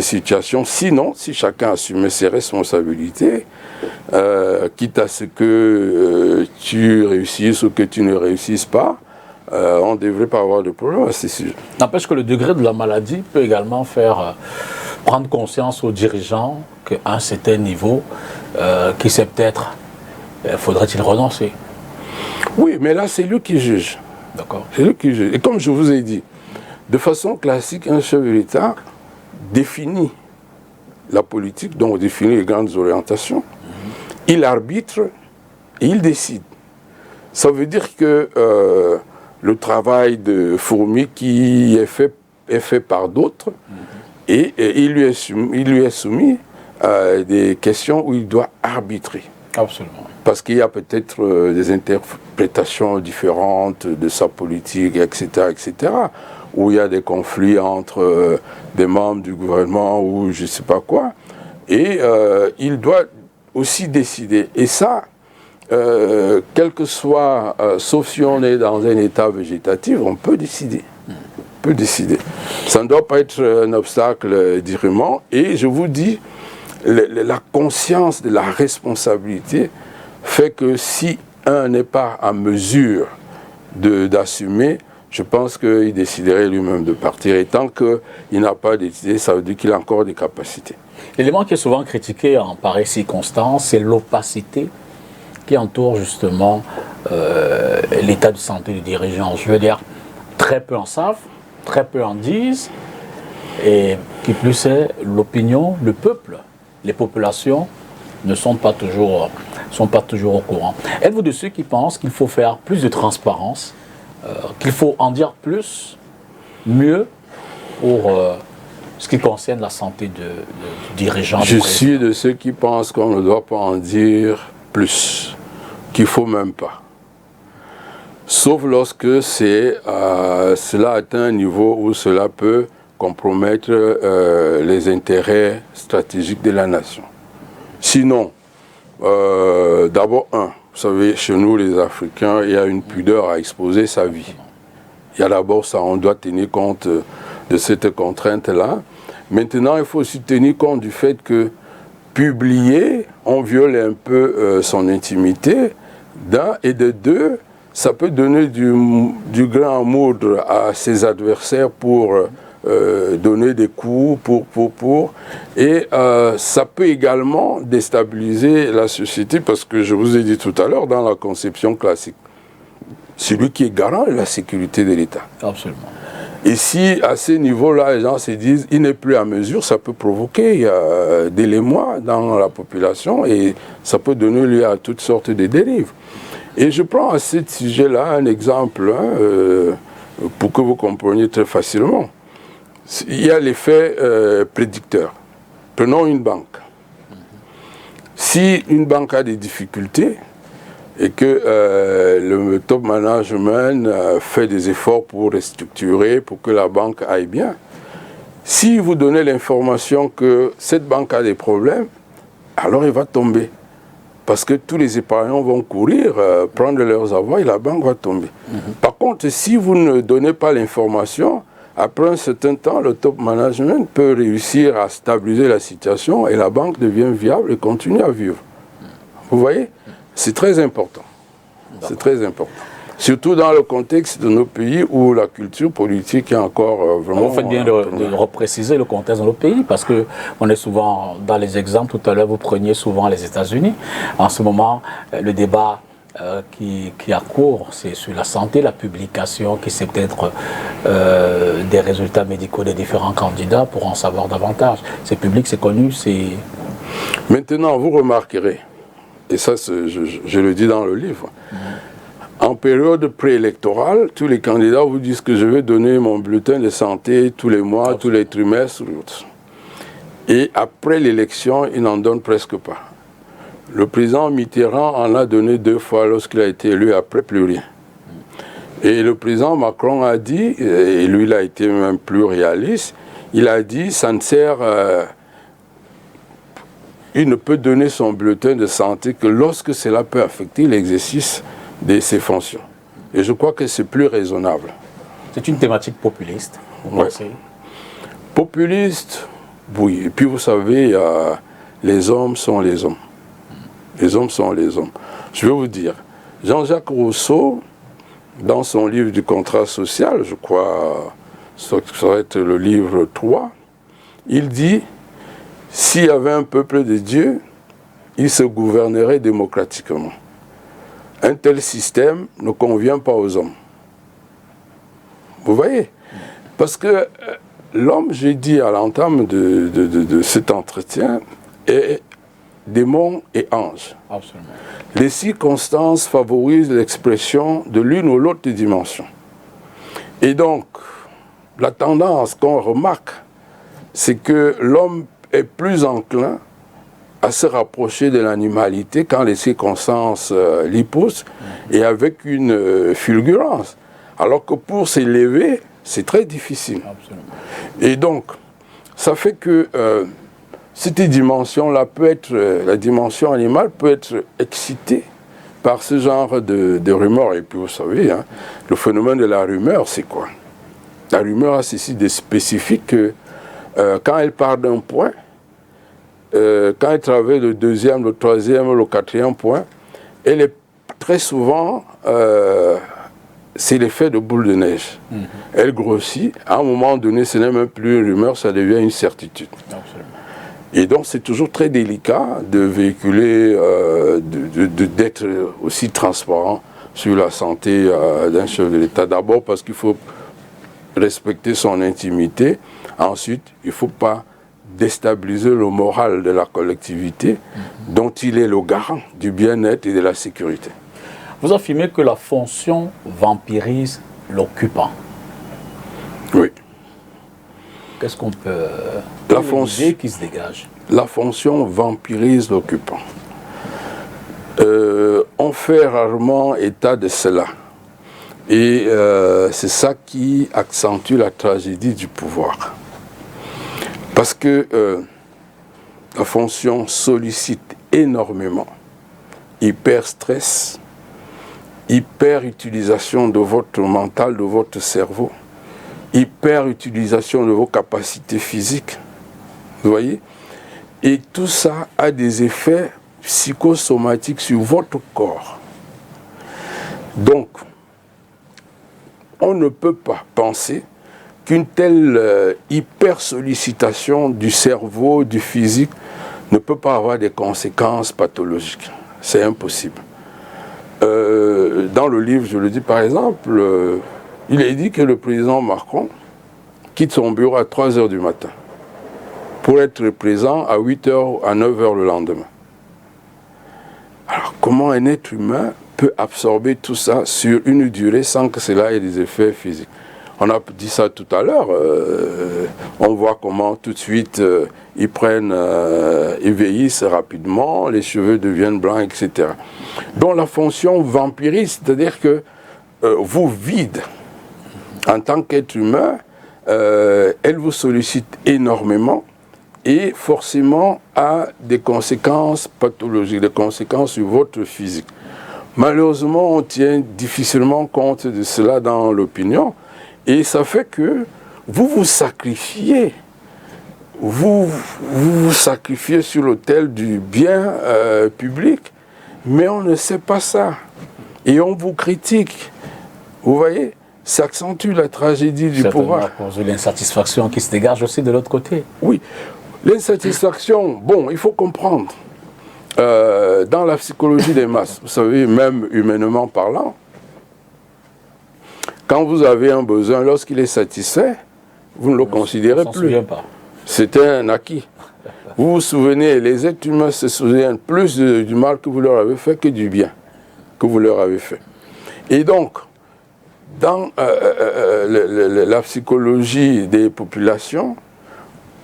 situations. Sinon, si chacun assumait ses responsabilités, quitte à ce que tu réussisses ou que tu ne réussisses pas, on ne devrait pas avoir de problème à ces sujets. N'empêche que le degré de la maladie peut également faire prendre conscience aux dirigeants qu'à un certain niveau, qui sait peut-être, faudrait-il renoncer. Oui, mais là, c'est lui qui juge. D'accord. C'est lui qui juge. Et comme je vous ai dit, de façon classique, un chef de l'État définit la politique, donc définit les grandes orientations. Il arbitre et il décide. Ça veut dire que le travail de fourmi qui est fait par d'autres, et il lui est soumis à des questions où il doit arbitrer. Absolument. Parce qu'il y a peut-être des interprétations différentes de sa politique, etc., etc., où il y a des conflits entre des membres du gouvernement ou je ne sais pas quoi. Et il doit aussi décider. Et ça, quel que soit, sauf si on est dans un état végétatif, on peut décider. On peut décider. Ça ne doit pas être un obstacle d'irrement. Et je vous dis, la conscience de la responsabilité fait que si un n'est pas en mesure d'assumer, je pense qu'il déciderait lui-même de partir. Et tant qu'il n'a pas décidé, ça veut dire qu'il a encore des capacités. L'élément qui est souvent critiqué en pareille circonstance, c'est l'opacité qui entoure justement l'état de santé du dirigeant. Je veux dire, très peu en savent, très peu en disent, et qui plus est, l'opinion, le peuple, les populations ne sont pas toujours au courant. Êtes-vous de ceux qui pensent qu'il faut faire plus de transparence, qu'il faut en dire plus, mieux, pour ce qui concerne la santé du dirigeant? Je suis de ceux qui pensent qu'on ne doit pas en dire plus, qu'il ne faut même pas. Sauf lorsque cela atteint un niveau où cela peut compromettre les intérêts stratégiques de la nation. Sinon, d'abord, vous savez, chez nous les Africains, il y a une pudeur à exposer sa vie. Il y a d'abord ça, on doit tenir compte de cette contrainte-là. Maintenant, il faut aussi tenir compte du fait que publier, on viole un peu son intimité, d'un, et de deux, ça peut donner du grain à moudre à ses adversaires pour donner des coups, et ça peut également déstabiliser la société, parce que je vous ai dit tout à l'heure, dans la conception classique, c'est lui qui est garant de la sécurité de l'État. Absolument. Et si à ce niveau-là, les gens se disent il n'est plus à mesure, ça peut provoquer des émois dans la population et ça peut donner lieu à toutes sortes de dérives. Et je prends à ce sujet-là un exemple pour que vous compreniez très facilement. Il y a l'effet prédicteur. Prenons une banque. Si une banque a des difficultés, et que le top management fait des efforts pour restructurer, pour que la banque aille bien, si vous donnez l'information que cette banque a des problèmes, alors elle va tomber. Parce que tous les épargnants vont courir, prendre leurs avoirs et la banque va tomber. Par contre, si vous ne donnez pas l'information, après un certain temps, le top management peut réussir à stabiliser la situation et la banque devient viable et continue à vivre. Vous voyez ? C'est très important. C'est très important. Surtout dans le contexte de nos pays où la culture politique est encore vraiment... Vous faites bien de repréciser le contexte de nos pays, parce qu'on est souvent dans les exemples, tout à l'heure vous preniez souvent les États-Unis. En ce moment, le débat qui a cours, c'est sur la santé, la publication, qui c'est peut-être des résultats médicaux des différents candidats pour en savoir davantage. C'est public, c'est connu, c'est... Maintenant, vous remarquerez, et ça je le dis dans le livre, en période préélectorale, tous les candidats vous disent que je vais donner mon bulletin de santé tous les mois, tous les trimestres. Et après l'élection, il n'en donne presque pas. Le président Mitterrand en a donné 2 fois lorsqu'il a été élu, après plus rien. Et le président Macron a dit, et lui il a été même plus réaliste, il a dit ça ne sert, il ne peut donner son bulletin de santé que lorsque cela peut affecter l'exercice de ses fonctions. Et je crois que c'est plus raisonnable. C'est une thématique populiste, vous pensez? Populiste, oui. Et puis vous savez, les hommes sont les hommes. Les hommes sont les hommes. Je vais vous dire, Jean-Jacques Rousseau, dans son livre du contrat social, je crois, ça va être le livre 3, il dit, s'il y avait un peuple de Dieu, il se gouvernerait démocratiquement. Un tel système ne convient pas aux hommes. Vous voyez? Parce que l'homme, j'ai dit à l'entame de cet entretien, est démon et ange. Absolument. Les circonstances favorisent l'expression de l'une ou l'autre dimension. Et donc, la tendance qu'on remarque, c'est que l'homme est plus enclin à se rapprocher de l'animalité quand les circonstances l'y poussent et avec une fulgurance. Alors que pour s'élever, c'est très difficile. Absolument. Et donc, ça fait que cette dimension-là peut être, la dimension animale peut être excitée par ce genre de rumeurs. Et puis vous savez, hein, le phénomène de la rumeur, c'est quoi? La rumeur a ceci de spécifique que quand elle part d'un point, quand elle traverse le 2e, le 3e, le 4e point, elle est très souvent, c'est l'effet de boule de neige. Elle grossit, à un moment donné, ce n'est même plus une rumeur, ça devient une certitude. Absolument. Et donc c'est toujours très délicat de véhiculer, d'être aussi transparent sur la santé d'un chef de l'État. D'abord parce qu'il faut respecter son intimité. Ensuite, il ne faut pas déstabiliser le moral de la collectivité dont il est le garant du bien-être et de la sécurité. Vous affirmez que la fonction vampirise l'occupant. Oui. Qu'est-ce qu'on peut... La fonction qui se dégage. La fonction vampirise l'occupant. On fait rarement état de cela. Et c'est ça qui accentue la tragédie du pouvoir. Parce que la fonction sollicite énormément, hyper stress, hyper utilisation de votre mental, de votre cerveau, hyper utilisation de vos capacités physiques. Vous voyez? Et tout ça a des effets psychosomatiques sur votre corps. Donc, on ne peut pas penser qu'une telle hyper-sollicitation du cerveau, du physique, ne peut pas avoir des conséquences pathologiques. C'est impossible. Dans le livre, je le dis par exemple, il est dit que le président Macron quitte son bureau à 3 heures du matin pour être présent à 8 heures, à 9 heures le lendemain. Alors, comment un être humain peut absorber tout ça sur une durée sans que cela ait des effets physiques? On a dit ça tout à l'heure. On voit comment tout de suite ils vieillissent rapidement, les cheveux deviennent blancs, etc. Donc la fonction vampiriste, c'est-à-dire que vous vide en tant qu'être humain, elle vous sollicite énormément et forcément a des conséquences pathologiques, des conséquences sur votre physique. Malheureusement, on tient difficilement compte de cela dans l'opinion. Et ça fait que vous vous sacrifiez. Vous vous sacrifiez sur l'autel du bien public, mais on ne sait pas ça. Et on vous critique. Vous voyez, ça accentue la tragédie du pouvoir. À cause de l'insatisfaction qui se dégage aussi de l'autre côté. Oui, l'insatisfaction, bon, il faut comprendre. Dans la psychologie des masses, vous savez, même humainement parlant, quand vous avez un besoin, lorsqu'il est satisfait, vous ne le considérez plus. C'est un acquis. Vous vous souvenez, les êtres humains se souviennent plus du mal que vous leur avez fait que du bien que vous leur avez fait. Et donc, dans la psychologie des populations,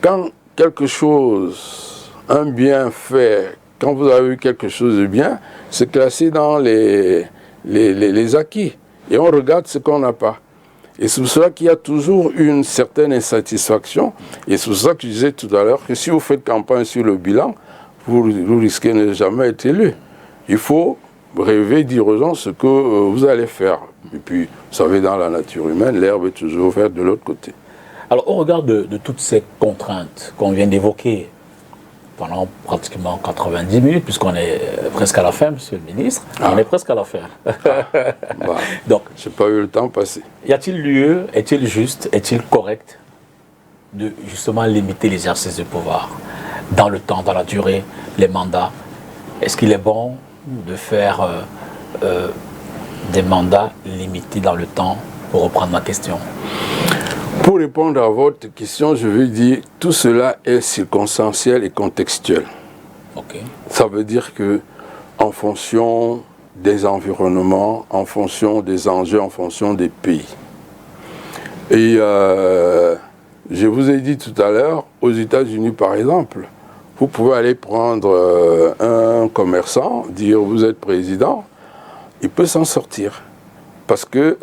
quand quelque chose, un bien fait, quand vous avez eu quelque chose de bien, c'est classé dans les acquis. Et on regarde ce qu'on n'a pas. Et c'est pour cela qu'il y a toujours une certaine insatisfaction. Et c'est pour ça que je disais tout à l'heure que si vous faites campagne sur le bilan, vous risquez de ne jamais être élu. Il faut rêver, dire aux gens ce que vous allez faire. Et puis, vous savez, dans la nature humaine, l'herbe est toujours verte de l'autre côté. Alors, au regard de toutes ces contraintes qu'on vient d'évoquer pendant pratiquement 90 minutes, puisqu'on est presque à la fin, monsieur le ministre, on est presque à la fin. Donc, je n'ai pas eu le temps passer. Y a-t-il lieu, est-il juste, est-il correct de justement limiter l'exercice du pouvoir dans le temps, dans la durée, les mandats? Est-ce qu'il est bon de faire des mandats limités dans le temps, pour reprendre ma question? Pour répondre à votre question, je veux dire tout cela est circonstanciel et contextuel. Okay. Ça veut dire que en fonction des environnements, en fonction des enjeux, en fonction des pays. Et je vous ai dit tout à l'heure, aux États-Unis par exemple, vous pouvez aller prendre un commerçant, dire vous êtes président, il peut s'en sortir. Parce que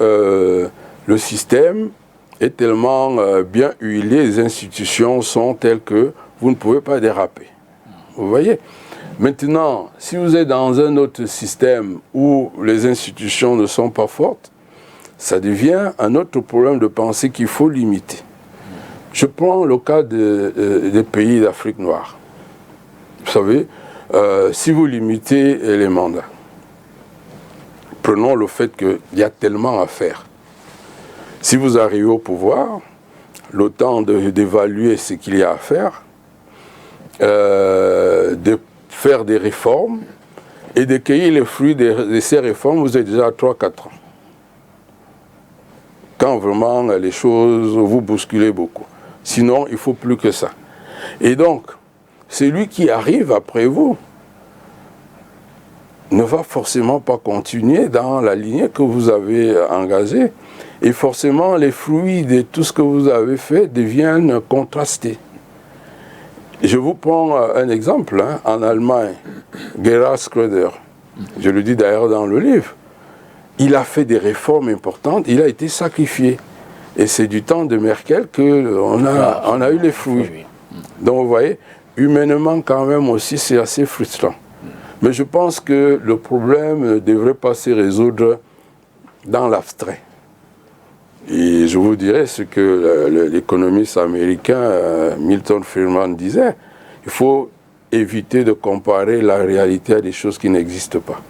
le système est tellement bien huilé, les institutions sont telles que vous ne pouvez pas déraper. Vous voyez? Maintenant, si vous êtes dans un autre système où les institutions ne sont pas fortes, ça devient un autre problème de pensée qu'il faut limiter. Je prends le cas des pays d'Afrique noire. Vous savez, si vous limitez les mandats, prenons le fait qu'il y a tellement à faire. Si vous arrivez au pouvoir, le temps d'évaluer ce qu'il y a à faire, de faire des réformes et de cueillir les fruits de ces réformes, vous êtes déjà à 3-4 ans. Quand vraiment les choses vous bousculez beaucoup. Sinon, il ne faut plus que ça. Et donc, celui qui arrive après vous ne va forcément pas continuer dans la lignée que vous avez engagée. Et forcément, les fruits de tout ce que vous avez fait deviennent contrastés. Je vous prends un exemple. En Allemagne, Gerhard Schröder, je le dis d'ailleurs dans le livre, il a fait des réformes importantes, il a été sacrifié. Et c'est du temps de Merkel qu'on a eu les fruits. Donc vous voyez, humainement quand même aussi, c'est assez frustrant. Mais je pense que le problème ne devrait pas se résoudre dans l'abstrait. Et je vous dirais ce que l'économiste américain Milton Friedman disait, il faut éviter de comparer la réalité à des choses qui n'existent pas.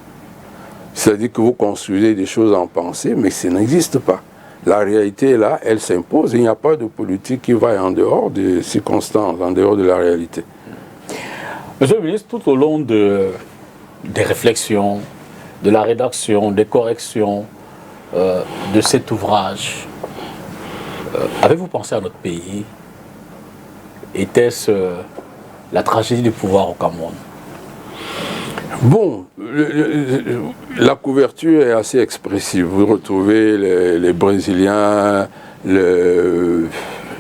C'est-à-dire que vous construisez des choses en pensée, mais ça n'existe pas. La réalité est là, elle s'impose, il n'y a pas de politique qui va en dehors des circonstances, en dehors de la réalité. Monsieur le ministre, tout au long des réflexions, de la rédaction, des corrections de cet ouvrage, avez-vous pensé à notre pays? Était-ce la tragédie du pouvoir au Cameroun? Bon, la couverture est assez expressive. Vous retrouvez les Brésiliens, les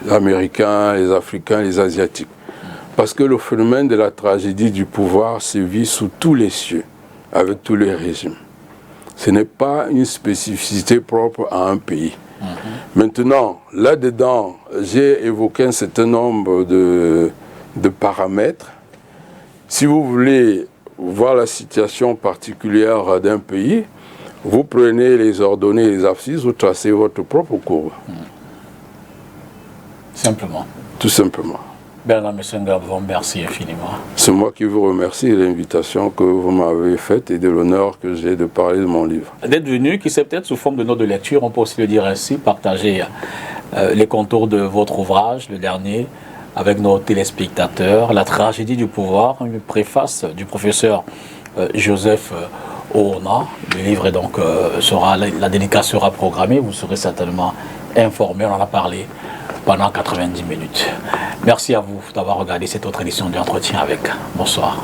Américains, les Africains, les Asiatiques. Parce que le phénomène de la tragédie du pouvoir se vit sous tous les cieux, avec tous les régimes. Ce n'est pas une spécificité propre à un pays. Maintenant, là-dedans, j'ai évoqué un certain nombre de paramètres. Si vous voulez voir la situation particulière d'un pays, vous prenez les ordonnées et les abscisses, vous tracez votre propre courbe. Simplement. Tout simplement. Bernard Messenga, merci infiniment. C'est moi qui vous remercie de l'invitation que vous m'avez faite et de l'honneur que j'ai de parler de mon livre. D'être venu, qui c'est peut-être sous forme de note de lecture, on peut aussi le dire ainsi, partager les contours de votre ouvrage, le dernier, avec nos téléspectateurs, La tragédie du pouvoir, une préface du professeur Joseph Oona. Le livre est donc, la dédicace sera programmée, vous serez certainement informés, on en a parlé pendant 90 minutes. Merci à vous d'avoir regardé cette autre édition d'entretien avec. Bonsoir.